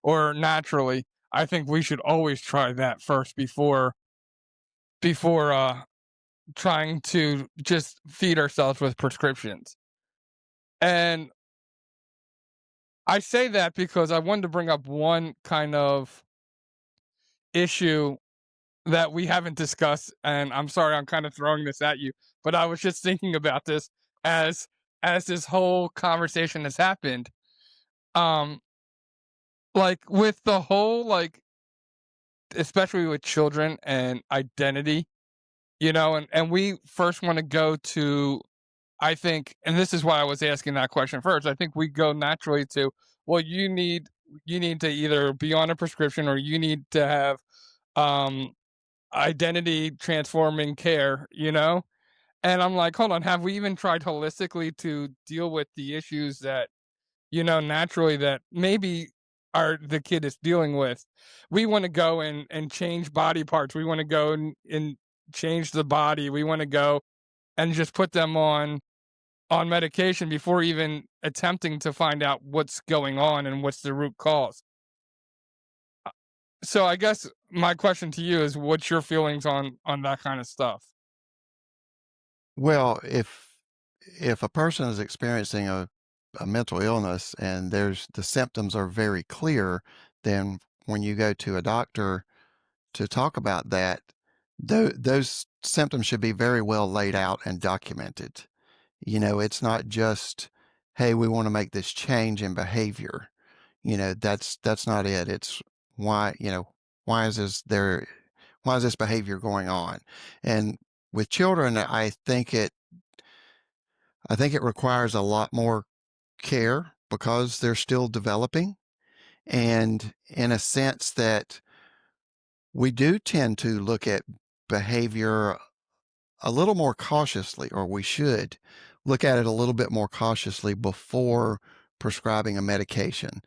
or naturally, I think we should always try that first before trying to just feed ourselves with prescriptions. And I say that because I wanted to bring up one kind of issue that we haven't discussed, and I'm sorry I'm kind of throwing this at you, but I was just thinking about this as as this whole conversation has happened. Um, like with the whole like especially with children and identity, and we first want to go to I think, and this is why I was asking that question first, I think we go naturally to, well, you need to either be on a prescription or you need to have um identity transforming care, you know? And I'm like, hold on, have we even tried holistically to deal with the issues that, naturally that maybe the kid is dealing with? We want to go and change body parts. We want to go and change the body. We want to go and just put them on medication before even attempting to find out what's going on and what's the root cause. So I guess my question to you is, what's your feelings on that kind of stuff? Well, if a person is experiencing a mental illness and the symptoms are very clear, then when you go to a doctor to talk about that, those symptoms should be very well laid out and documented. It's not just, hey, we want to make this change in behavior. That's not it. It's why, why is why is this behavior going on? And with children, I think it requires a lot more care because they're still developing. And in a sense that we do tend to look at behavior a little more cautiously, or we should look at it a little bit more cautiously before prescribing a medication.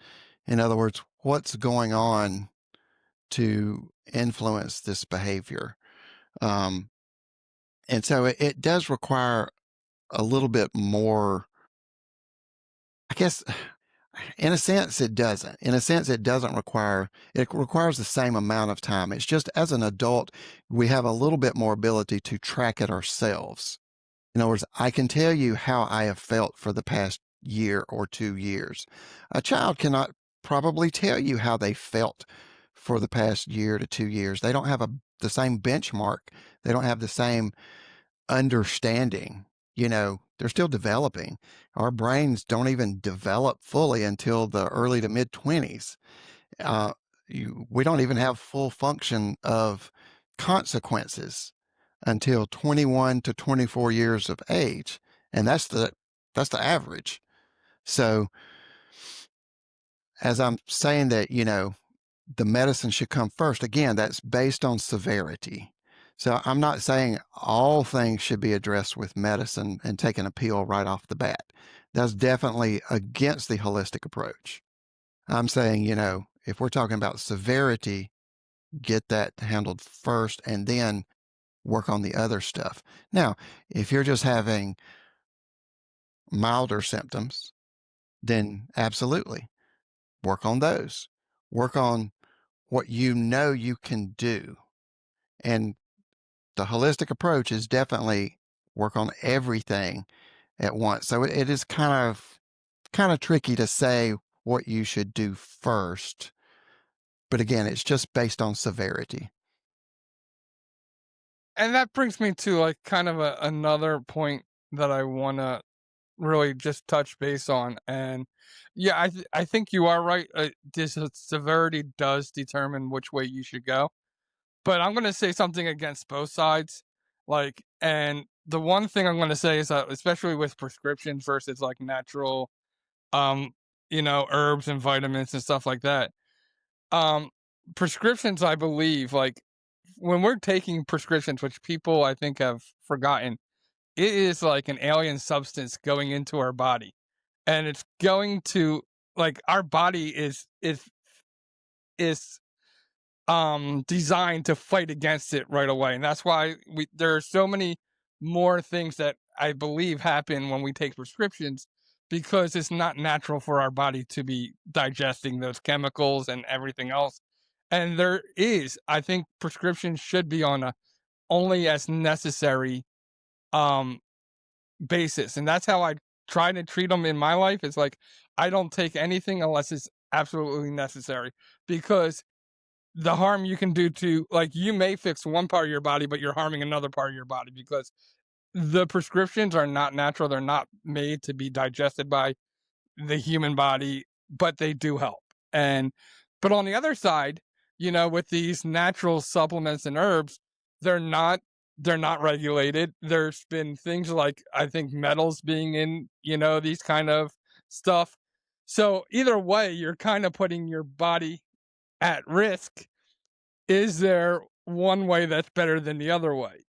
In other words, what's going on to influence this behavior? Um, and so it does require a little bit more, I guess. In a sense, it doesn't. In a sense, it requires the same amount of time. It's just as an adult, we have a little bit more ability to track it ourselves. In other words, I can tell you how I have felt for the past year or 2 years. A child cannot probably tell you how they felt for the past year to 2 years. They don't have the same benchmark. They don't have the same understanding. They're still developing. Our brains don't even develop fully until the early to mid 20s. Uh, we don't even have full function of consequences until 21 to 24 years of age, and that's the average. So, as I'm saying that, the medicine should come first. Again, that's based on severity. So I'm not saying all things should be addressed with medicine and taking a pill right off the bat. That's definitely against the holistic approach. I'm saying, if we're talking about severity, get that handled first and then work on the other stuff. Now, if you're just having milder symptoms, then absolutely work on those. Work on what you can do. And the holistic approach is definitely work on everything at once. So it is kind of tricky to say what you should do first. But again, it's just based on severity. And that brings me to like kind of another point that I want to really just touch base on. And yeah, I think you are right. This severity does determine which way you should go. But I'm going to say something against both sides. Like, and the one thing I'm going to say is that, especially with prescriptions versus like natural, um, herbs and vitamins and stuff like that. Um, Prescriptions, I believe, like when we're taking prescriptions, which people I think have forgotten, it is like an alien substance going into our body, and it's going to, like, our body is designed to fight against it right away. And that's why there are so many more things that I believe happen when we take prescriptions, because it's not natural for our body to be digesting those chemicals and everything else. And I think prescriptions should be on a only as necessary um basis. And that's how I try to treat them in my life. It's like, I don't take anything unless it's absolutely necessary, because the harm you can do to, like, you may fix one part of your body, but you're harming another part of your body, because the prescriptions are not natural. They're not made to be digested by the human body, but they do help. And but on the other side, with these natural supplements and herbs, they're not they're not regulated. There's been things like, I think, metals being in, these kind of stuff. So either way, you're kind of putting your body at risk. Is there one way that's better than the other way?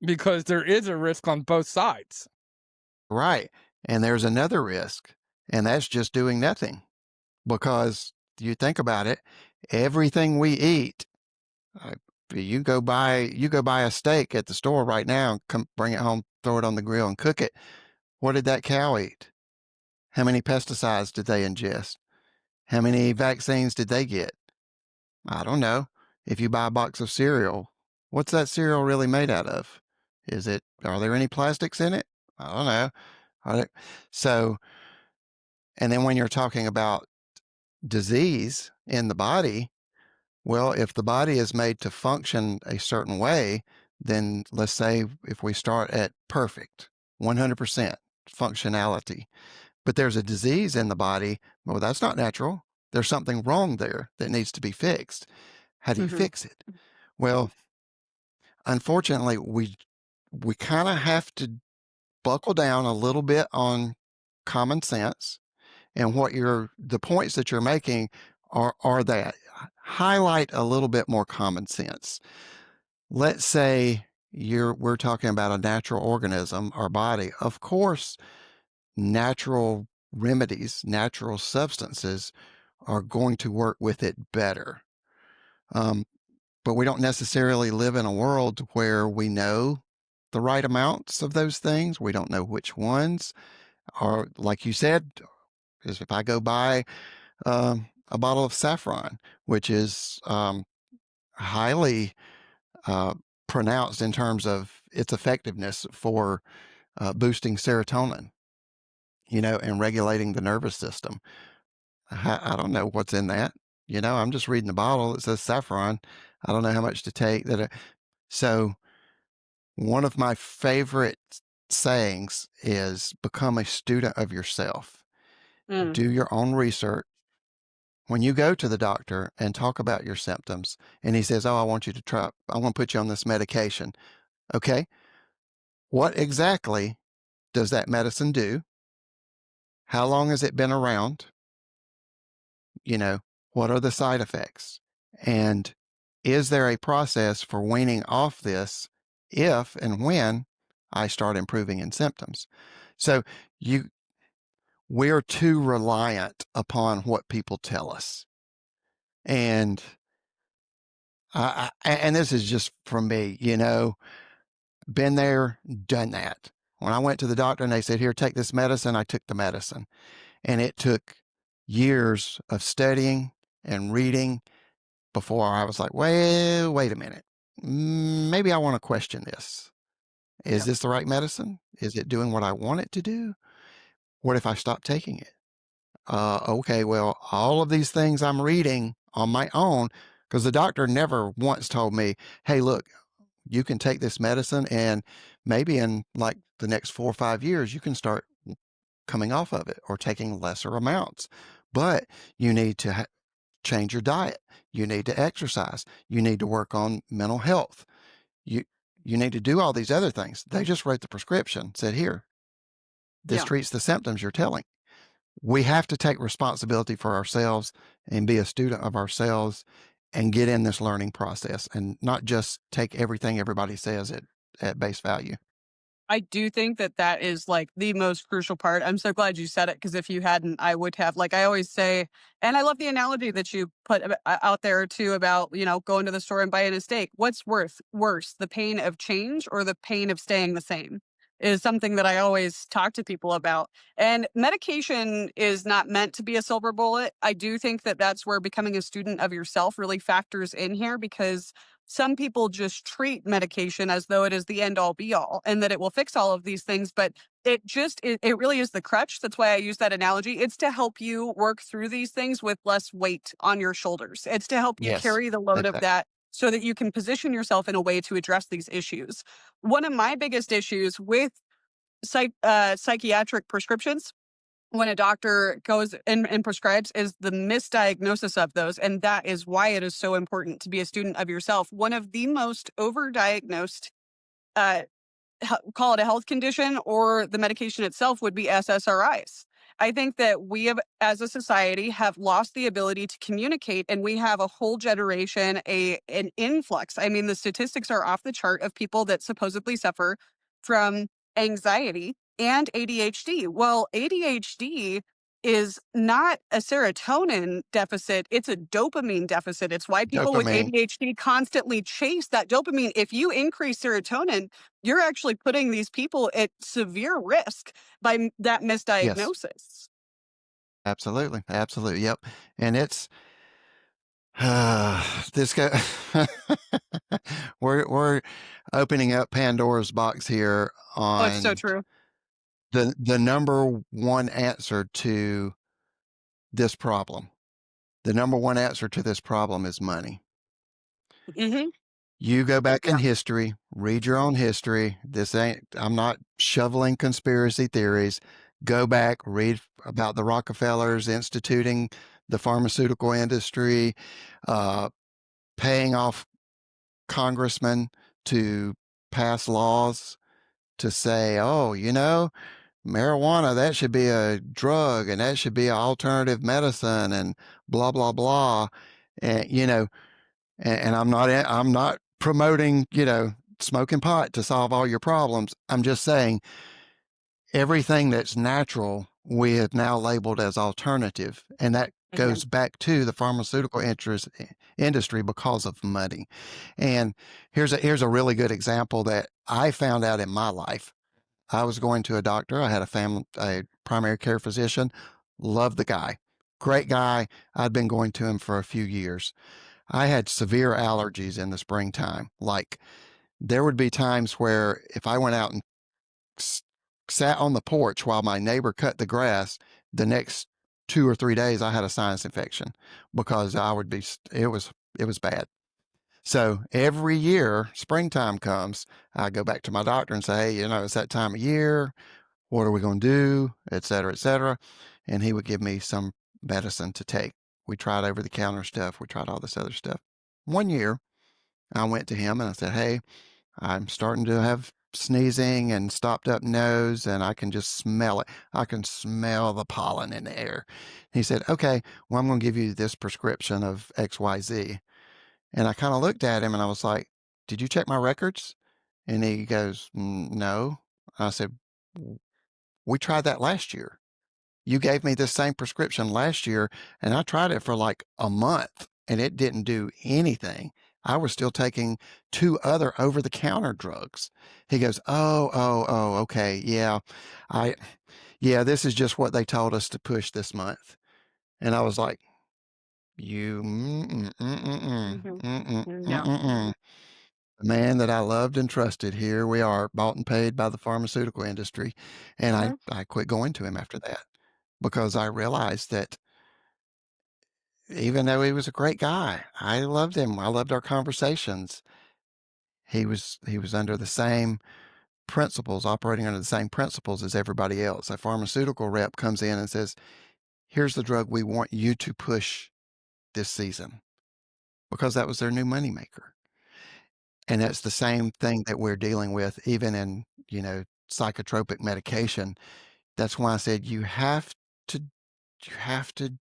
Because there is a risk on both sides. Right. And there's another risk, and that's just doing nothing. Because you think about it, everything we eat, uh, you go buy a steak at the store right now, come bring it home, throw it on the grill and cook it. What did that cow eat? How many pesticides did they ingest? How many vaccines did they get? I don't know. If you buy a box of cereal, what's that cereal really made out of? Are there any plastics in it? I don't know. So, and then when you're talking about disease in the body, well, if the body is made to function a certain way, then let's say if we start at perfect, 100% functionality, but there's a disease in the body, well, that's not natural. There's something wrong there that needs to be fixed. How do you fix it? Well, unfortunately, we kind of have to buckle down a little bit on common sense, and the points that you're making are that highlight a little bit more common sense. Let's say we're talking about a natural organism, our body. Of course, natural remedies, natural substances are going to work with it better. But we don't necessarily live in a world where we know the right amounts of those things. We don't know which ones are, like you said, is if I go buy a bottle of saffron, which is highly pronounced in terms of its effectiveness for boosting serotonin, and regulating the nervous system. I don't know what's in that. I'm just reading the bottle. It says saffron. I don't know how much to take. So one of my favorite sayings is become a student of yourself. Do your own research. When you go to the doctor and talk about your symptoms and he says, I want to put you on this medication. Okay. What exactly does that medicine do? How long has it been around? What are the side effects? And is there a process for weaning off this if and when I start improving in symptoms? So we're too reliant upon what people tell us. And and this is just from me, been there, done that. When I went to the doctor and they said, here, take this medicine, I took the medicine. And it took years of studying and reading before I was like, wait a minute. Maybe I want to question this. Is this the right medicine? Is it doing what I want it to do? What if I stop taking it? Okay, well, all of these things I'm reading on my own, because the doctor never once told me, hey, look, you can take this medicine and maybe in like the next 4 or 5 years, you can start coming off of it or taking lesser amounts. But you need to change your diet. You need to exercise. You need to work on mental health. You you need to do all these other things. They just wrote the prescription, said, here, this treats the symptoms you're telling. We have to take responsibility for ourselves and be a student of ourselves and get in this learning process and not just take everything everybody says at base value. I do think that that is like the most crucial part. I'm so glad you said it because if you hadn't, I would have. Like I always say, and I love the analogy that you put out there too about, going to the store and buying a steak. What's worse, the pain of change or the pain of staying the same? Is something that I always talk to people about. And medication is not meant to be a silver bullet. I do think that that's where becoming a student of yourself really factors in here because some people just treat medication as though it is the end all be all and that it will fix all of these things. But it really is the crutch. That's why I use that analogy. It's to help you work through these things with less weight on your shoulders. It's to help you Yes, carry the load of exactly. that so that you can position yourself in a way to address these issues. One of my biggest issues with psychiatric prescriptions when a doctor goes and prescribes is the misdiagnosis of those. And that is why it is so important to be a student of yourself. One of the most overdiagnosed uh, call it a health condition, or the medication itself would be SSRIs. I think that we have, as a society, have lost the ability to communicate, and we have a whole generation, an influx. I mean, the statistics are off the chart of people that supposedly suffer from anxiety and ADHD. Well, ADHD is not a serotonin deficit, it's a dopamine deficit. It's why people with Dopamine. ADHD constantly chase that dopamine. If you increase serotonin, you're actually putting these people at severe risk by that Yes, misdiagnosis. absolutely. Absolutely. Yep. And it's this guy we're opening up Pandora's box here Oh, it's so on true. the number one answer to this problem. The number one answer to this problem is money. Hmm. You go back in Yeah. history, read your own history. I'm not shoveling conspiracy theories. Go back, read about the Rockefellers instituting the pharmaceutical industry, uh, paying off congressmen to pass laws to say, oh, marijuana, that should be a drug and that should be an alternative medicine and blah, blah, blah. And, and I'm not promoting, smoking pot to solve all your problems. I'm just saying everything that's natural, we have now labeled as alternative. And that Hmm. goes back to the pharmaceutical industry because of money. And here's a really good example that I found out in my life. I was going to a doctor. I had a primary care physician. Loved the guy. Great guy. I'd been going to him for a few years. I had severe allergies in the springtime. Like there would be times where if I went out and s- sat on the porch while my neighbor cut the grass, the next 2 or 3 days I had a sinus infection because I would be, it was bad. So every year, springtime comes, I go back to my doctor and say, hey, it's that time of year. What are we going to do? Et cetera, et cetera. And he would give me some medicine to take. We tried over the counter stuff. We tried all this other stuff. One year, I went to him and I said, hey, I'm starting to have sneezing and stopped up nose, and I can just smell it. I can smell the pollen in the air. He said, okay, well, I'm going to give you this prescription of XYZ. And I kind of looked at him and I was like, did you check my records? And he goes, no. I said, we tried that last year. You gave me this same prescription last year, and I tried it for like a month and it didn't do anything. I was still taking two other over the counter drugs. He goes, okay. I, yeah, this is just what they told us to push this month. And I was like, you, Hmm. Yeah. the man that I loved and trusted. Here we are, bought and paid by the pharmaceutical industry. And Hmm. I quit going to him after that because I realized that even though he was a great guy, I loved him. I loved our conversations. He was under the same principles, operating under the same principles as everybody else. A pharmaceutical rep comes in and says, "Here's the drug we want you to push this season," because that was their new moneymaker. And that's the same thing that we're dealing with, even in psychotropic medication. That's why I said to you have to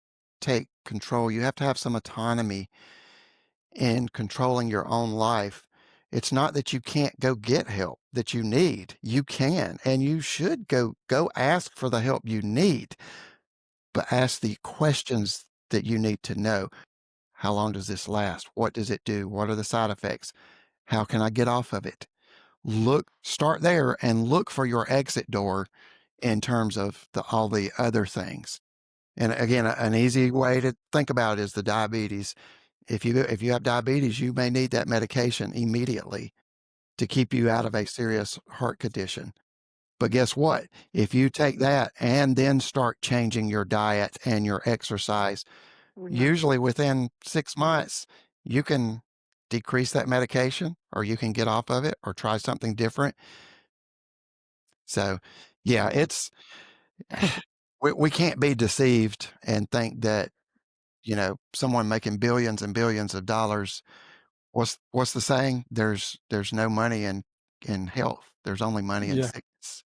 take control. You have to have some autonomy in controlling your own life. It's not that you can't go get help that you need. You can, and you should go ask for the help you need, but ask the questions that you need to know. How long does this last? What does it do? What are the side effects? How can I get off of it? Start there and look for your exit door in terms of all the other things. And again, an easy way to think about it is the diabetes. If you have diabetes, you may need that medication immediately to keep you out of a serious heart condition. But guess what? If you take that and then start changing your diet and your exercise, Hmm. usually within 6 months, you can decrease that medication or you can get off of it or try something different. So, yeah, it's we can't be deceived and think that, someone making billions and billions of dollars. What's the saying? There's no money in in health. There's only money in Yeah. sickness.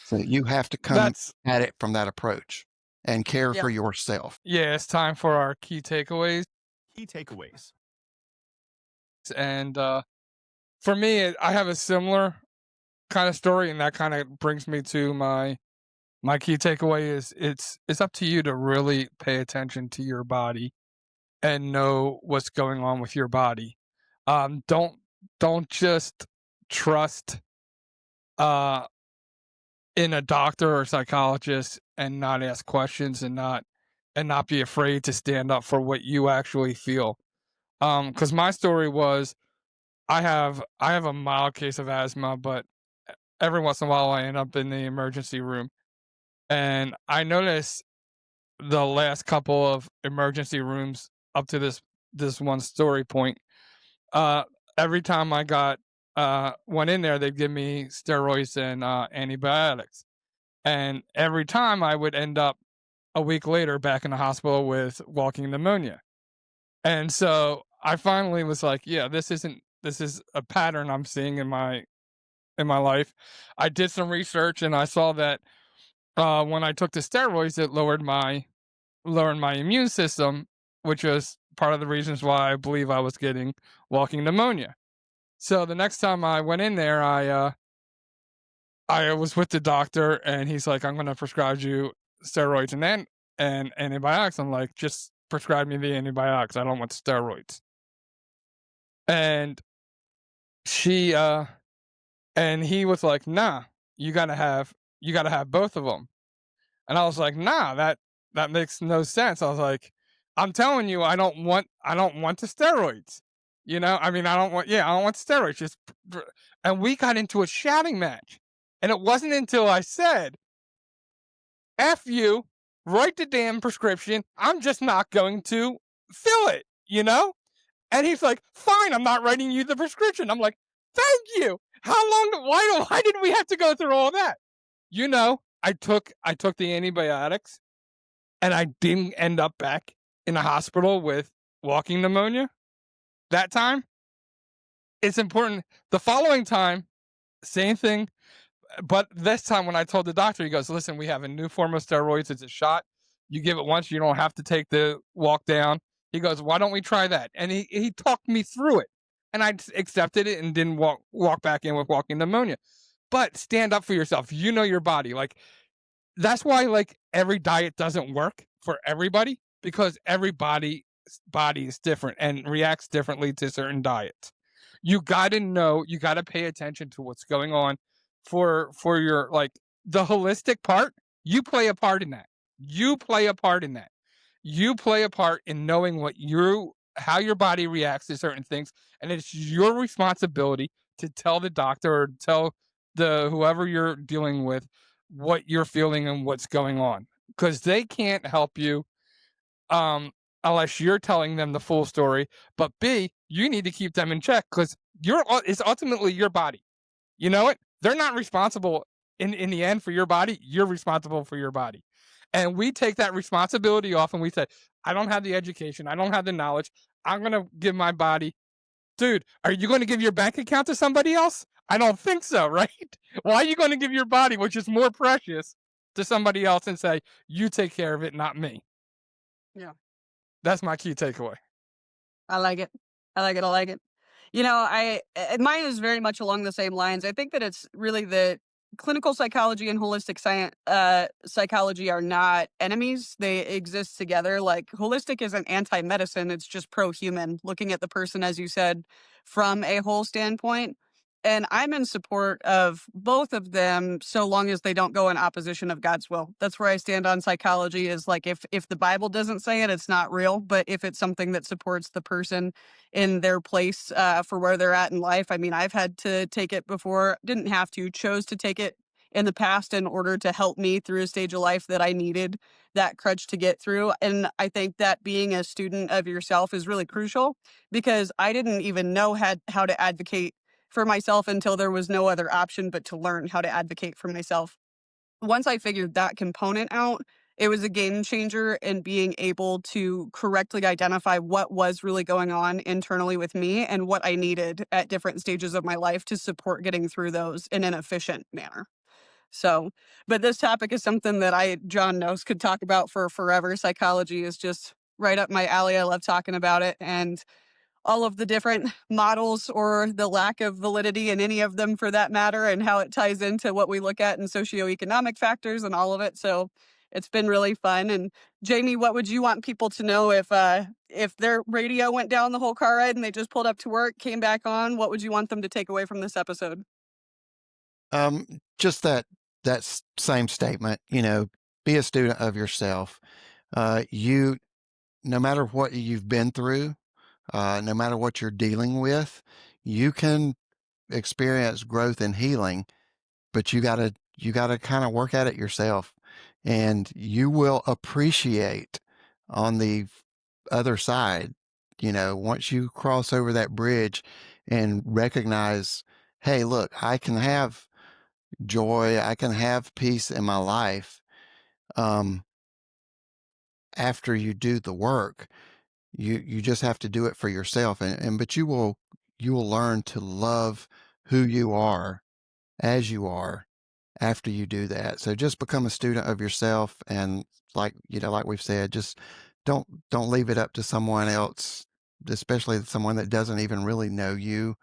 So you have to come That's at it from that approach and care Yeah. for yourself. Yeah, it's time for our key takeaways. Key takeaways. And for me, I have a similar kind of story, and that kind of brings me to my key takeaway is it's up to you to really pay attention to your body and know what's going on with your body. Don't just trust uh in a doctor or psychologist and not ask questions and not be afraid to stand up for what you actually feel. Because my story was I have a mild case of asthma, but every once in a while I end up in the emergency room. And I noticed the last couple of emergency rooms up to this one story point, uh, every time I got went in there, they'd give me steroids and antibiotics. And every time I would end up a week later back in the hospital with walking pneumonia. And so I finally was like, yeah, this is a pattern I'm seeing in my life. I did some research and I saw that when I took the steroids, it lowered my immune system, which was part of the reasons why I believe I was getting walking pneumonia. So the next time I went in there, I was with the doctor and he's like, I'm going to prescribe you steroids and antibiotics. I'm like, just prescribe me the antibiotics. I don't want steroids. And she and he was like, nah, you gotta have both of them. And I was like, nah, that makes no sense. I was like, I'm telling you, I don't want the steroids. You know, I mean, I don't want steroids. And we got into a shouting match. And it wasn't until I said, F you, write the damn prescription. I'm just not going to fill it, you know? And he's like, fine, I'm not writing you the prescription. I'm like, thank you. Why did we have to go through all that? You know, I took the antibiotics and I didn't end up back in the hospital with walking pneumonia. That time, it's important. The following time, same thing. But this time when I told the doctor, he goes, listen, we have a new form of steroids. It's a shot. You give it once, you don't have to take the walk down. He goes, why don't we try that? And he talked me through it. And I accepted it and didn't walk back in with walking pneumonia. But stand up for yourself. You know your body. Like, that's why, like, every diet doesn't work for everybody, because everybody's body is different and reacts differently to certain diets. You got to know, you got to pay attention to what's going on for your, like, the holistic part. You play a part in that. You play a part in that. You play a part in knowing how your body reacts to certain things, and it's your responsibility to tell the doctor or tell the whoever you're dealing with what you're feeling and what's going on, because they can't help you unless you're telling them the full story. But B, you need to keep them in check, because it's ultimately your body. You know it? They're not responsible in the end for your body. You're responsible for your body. And we take that responsibility off and we say, I don't have the education. I don't have the knowledge. I'm going to give my body. Dude, are you going to give your bank account to somebody else? I don't think so, right? Why are you going to give your body, which is more precious, to somebody else and say, you take care of it, not me? Yeah. That's my key takeaway. I like it. I like it. I like it. You know, mine is very much along the same lines. I think that it's really that clinical psychology and holistic science, psychology are not enemies. They exist together. Like, holistic isn't anti-medicine. It's just pro-human, looking at the person, as you said, from a whole standpoint. And I'm in support of both of them, so long as they don't go in opposition of God's will. That's where I stand on psychology, is like, if the Bible doesn't say it, it's not real. But if it's something that supports the person in their place for where they're at in life. I mean, I've had to take it before, didn't have to, chose to take it in the past in order to help me through a stage of life that I needed that crutch to get through. And I think that being a student of yourself is really crucial, because I didn't even know how to advocate for myself until there was no other option but to learn how to advocate for myself. Once I figured that component out, it was a game changer in being able to correctly identify what was really going on internally with me and what I needed at different stages of my life to support getting through those in an efficient manner. So, but this topic is something that John knows, could talk about for forever. Psychology is just right up my alley. I love talking about it and all of the different models or the lack of validity in any of them for that matter, and how it ties into what we look at in socioeconomic factors and all of it. So it's been really fun. And Jamie, what would you want people to know if their radio went down the whole car ride and they just pulled up to work, came back on? What would you want them to take away from this episode? Just that same statement, be a student of yourself. You, no matter what you've been through, no matter what you're dealing with, you can experience growth and healing, but you gotta kind of work at it yourself, and you will appreciate on the other side, once you cross over that bridge and recognize, hey, look, I can have joy, I can have peace in my life. Um, After you do the work, you just have to do it for yourself, and but you will learn to love who you are as you are after you do that. So just become a student of yourself, and like we've said, just don't leave it up to someone else, especially someone that doesn't even really know you.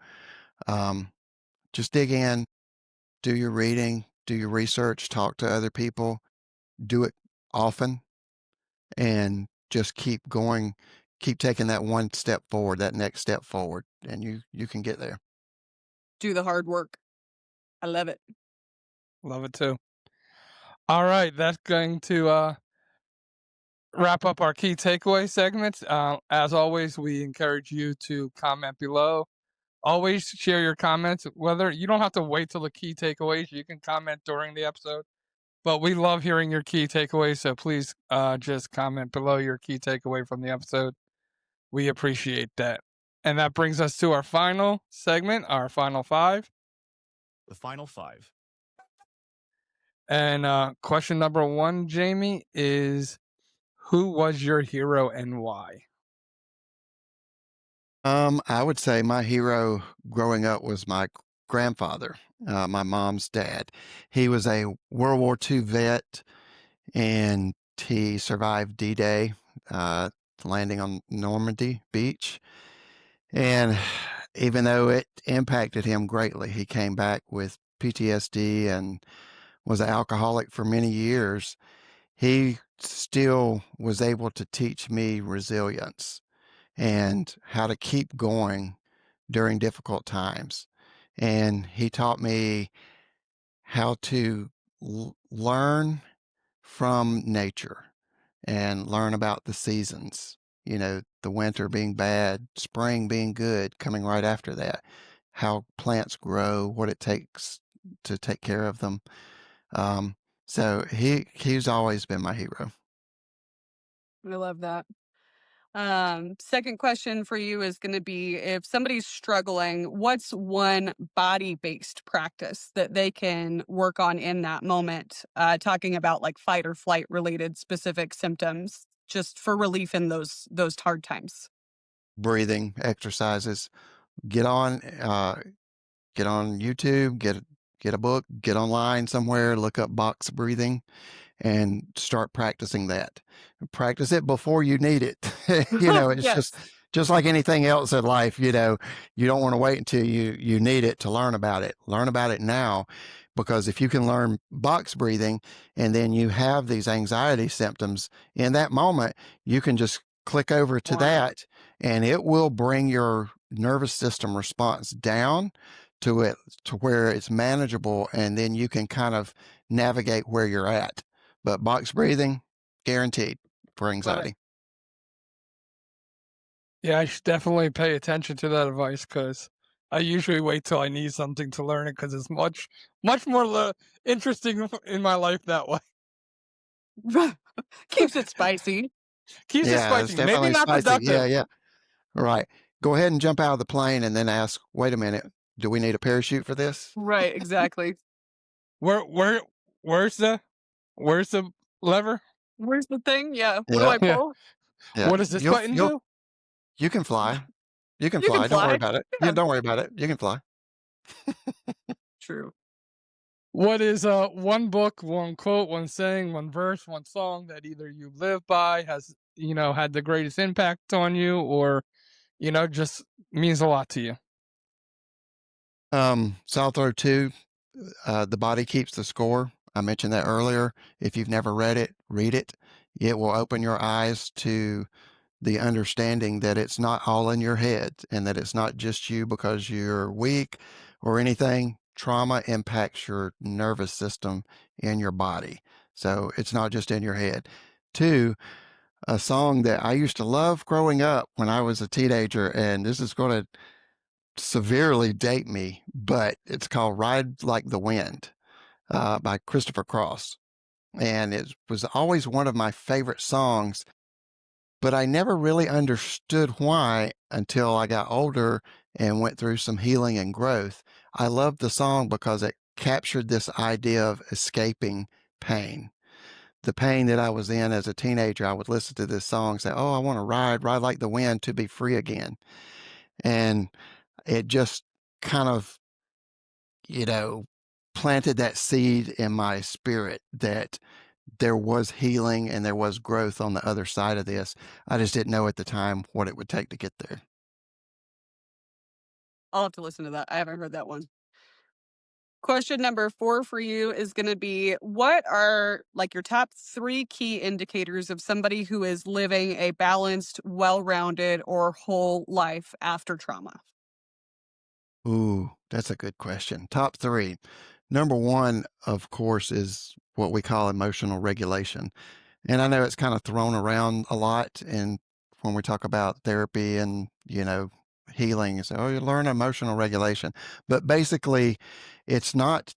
Um, just dig in, do your reading, do your research, talk to other people, do it often, and just keep going, keep taking that one step forward, that next step forward, and you can get there. Do the hard work. I love it. Love it too. All right, that's going to wrap up our key takeaway segments. As always, we encourage you to comment below. Always share your comments. Whether you don't have to wait till the key takeaways, you can comment during the episode. But we love hearing your key takeaways, so please just comment below your key takeaway from the episode. We appreciate that. And that brings us to our final segment, our final five. The final five. And question number one, Jamie, is who was your hero and why? I would say my hero growing up was my grandfather, my mom's dad. He was a World War II vet, and he survived D-Day, landing on Normandy Beach. And even though it impacted him greatly, he came back with PTSD and was an alcoholic for many years. He still was able to teach me resilience and how to keep going during difficult times. And he taught me how to learn from nature and learn about the seasons. The winter being bad, spring being good, coming right after that, how plants grow, what it takes to take care of them. So he's always been my hero. I love that. Second question for you is going to be, if somebody's struggling, what's one body-based practice that they can work on in that moment? Talking about like fight or flight related specific symptoms, just for relief in those hard times. Breathing exercises. Get on YouTube, get a book, get online somewhere, look up box breathing, and start practicing that. Practice it before you need it. It's Yes. just like anything else in life, you don't want to wait until you need it to learn about it. Learn about it now, because if you can learn box breathing and then you have these anxiety symptoms in that moment, you can just click over to Wow. that, and it will bring your nervous system response down to where it's manageable, and then you can kind of navigate where you're at. But box breathing, guaranteed for Love it. anxiety. Yeah, I should definitely pay attention to that advice, because I usually wait till I need something to learn it, because it's much more interesting in my life that way. Keeps it spicy. Keeps it Yeah, it's spicy. Maybe definitely not spicy. productive. Yeah. Right. Go ahead and jump out of the plane and then ask, wait a minute, do we need a parachute for this? Right, exactly. Where's the lever? Where's the thing? Yeah. What do Yeah, I Yeah. pull? yeah. What does this button You'll do? you can fly. You can You can fly. Don't worry fly. about it. Yeah, Yeah. don't worry about it. You can fly. True. What is one book, one quote, one saying, one verse, one song that either you live by, has, had the greatest impact on you, or, just means a lot to you? So I'll throw two. The Body Keeps the Score. I mentioned that earlier. If you've never read it, read it. It will open your eyes to the understanding that it's not all in your head and that it's not just you because you're weak or anything. Trauma impacts your nervous system in your body. So it's not just in your head. Two, a song that I used to love growing up when I was a teenager, and this is going to severely date me, but it's called Ride Like the Wind by Christopher Cross. And it was always one of my favorite songs, but I never really understood why until I got older and went through some healing and growth. I loved the song because it captured this idea of escaping pain. The pain that I was in as a teenager, I would listen to this song and say, oh, I want to ride like the wind to be free again. And it just kind of, you know, planted that seed in my spirit that there was healing and there was growth on the other side of this. I just didn't know at the time what it would take to get there. I'll have to listen to that. I haven't heard that one. Question number 4 for you is going to be, what are like your top 3 key indicators of somebody who is living a balanced, well-rounded, or whole life after trauma? Ooh, that's a good question. Top three. Number one, of course, is what we call emotional regulation. And I know it's kind of thrown around a lot. And when we talk about therapy and, healing, so, oh, you learn emotional regulation. But basically, it's not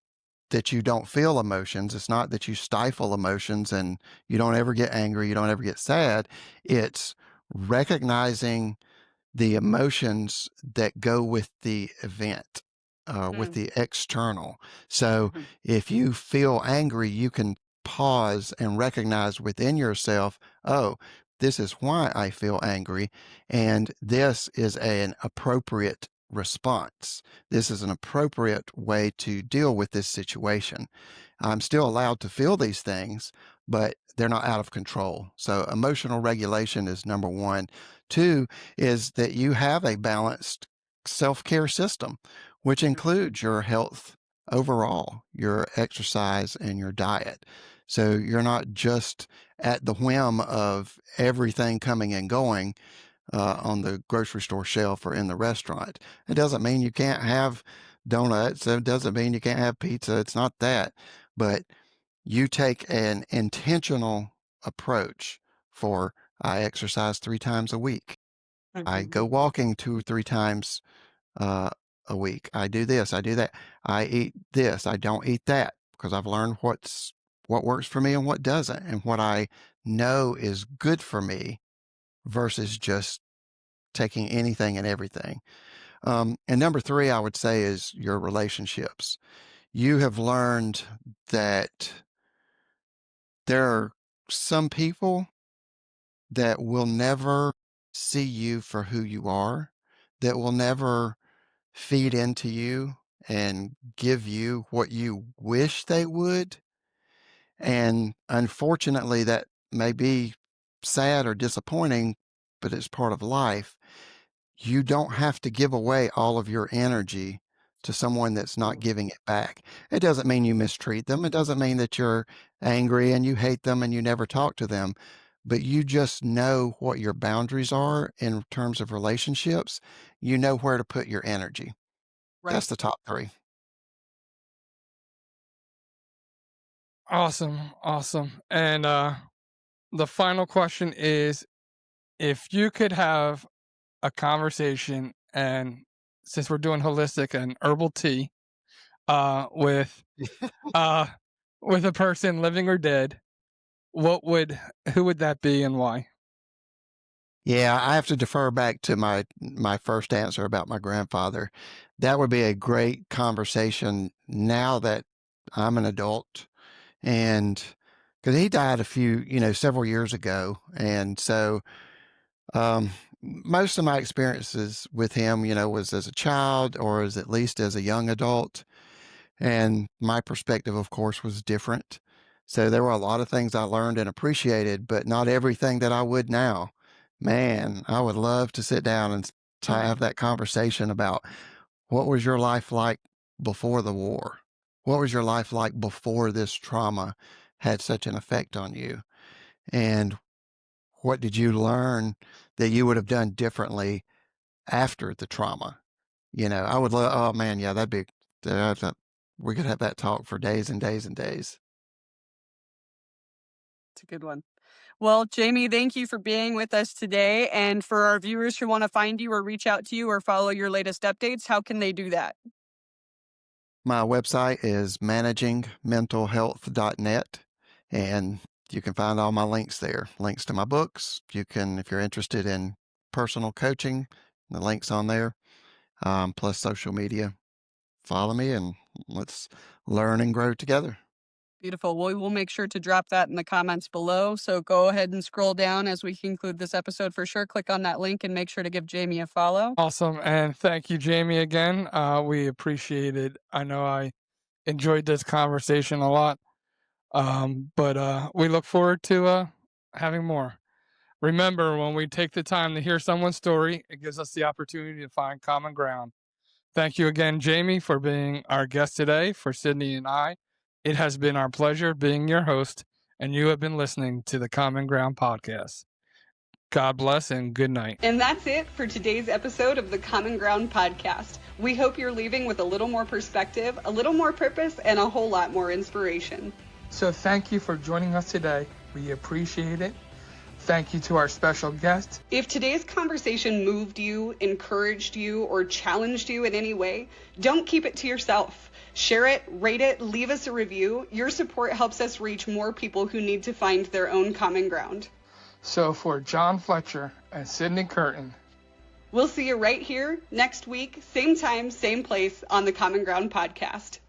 that you don't feel emotions. It's not that you stifle emotions and you don't ever get angry, you don't ever get sad. It's recognizing the emotions that go with the event, with Mm, the external. So mhm, if you feel angry, you can pause and recognize within yourself, oh, this is why I feel angry. And this is an appropriate response. This is an appropriate way to deal with this situation. I'm still allowed to feel these things, but they're not out of control. So emotional regulation is number one. Two is that you have a balanced self-care system, which mhm. includes your health overall, your exercise and your diet. So you're not just at the whim of everything coming and going on the grocery store shelf or in the restaurant. It doesn't mean you can't have donuts. It doesn't mean you can't have pizza. It's not that. But you take an intentional approach for I exercise 3 times a week. I go Mhm. walking 2 or 3 times uh, a week. I do this. I do that. I eat this. I don't eat that because I've learned what works for me and what doesn't, and what I know is good for me versus just taking anything and everything. And number three, I would say, is your relationships. You have learned that there are some people that will never see you for who you are, that will never feed into you and give you what you wish they would. And unfortunately, that may be sad or disappointing, but it's part of life. You don't have to give away all of your energy to someone that's not Mm, giving it back. It doesn't mean you mistreat them. It doesn't mean that you're angry and you hate them and you never talk to them, but you just know what your boundaries are in terms of relationships. You know where to put your energy. right. That's the top three. Awesome, awesome. And the final question is, if you could have a conversation, and since we're doing holistic and herbal tea, uh, with uh, with a person living or dead, what would who would that be and why? Yeah, I have to defer back to my first answer about my grandfather. That would be a great conversation now that I'm an adult and because he died several years ago. And so most of my experiences with him, was as a child or as at least as a young adult. And my perspective, of course, was different. So there were a lot of things I learned and appreciated, but not everything that I would now. Man, I would love to sit down and have that conversation about what was your life like before the war? What was your life like before this trauma had such an effect on you? And what did you learn that you would have done differently after the trauma? I would love, oh man, yeah, we could have that talk for days and days and days. It's a good one. Well, Jamie, thank you for being with us today. And for our viewers who want to find you or reach out to you or follow your latest updates, how can they do that? My website is managingmentalhealth.net, and you can find all my links there. Links to my books. You can, if you're interested in personal coaching, the links on there, plus social media. Follow me and let's learn and grow together. Beautiful. Well, we'll make sure to drop that in the comments below. So go ahead and scroll down as we conclude this episode for sure. Click on that link and make sure to give Jamie a follow. Awesome. And thank you, Jamie, again. We appreciate it. I know I enjoyed this conversation a lot, but we look forward to having more. Remember, when we take the time to hear someone's story, it gives us the opportunity to find common ground. Thank you again, Jamie, for being our guest today. For Sydney and I, it has been our pleasure being your host, and you have been listening to the Common Ground Podcast. God bless and good night. And that's it for today's episode of the Common Ground Podcast. We hope you're leaving with a little more perspective, a little more purpose, and a whole lot more inspiration. So thank you for joining us today. We appreciate it. Thank you to our special guest. If today's conversation moved you, encouraged you, or challenged you in any way, don't keep it to yourself. Share it, rate it, leave us a review. Your support helps us reach more people who need to find their own common ground. So for John Fletcher and Sydney Curtin, we'll see you right here next week, same time, same place on the Common Ground Podcast.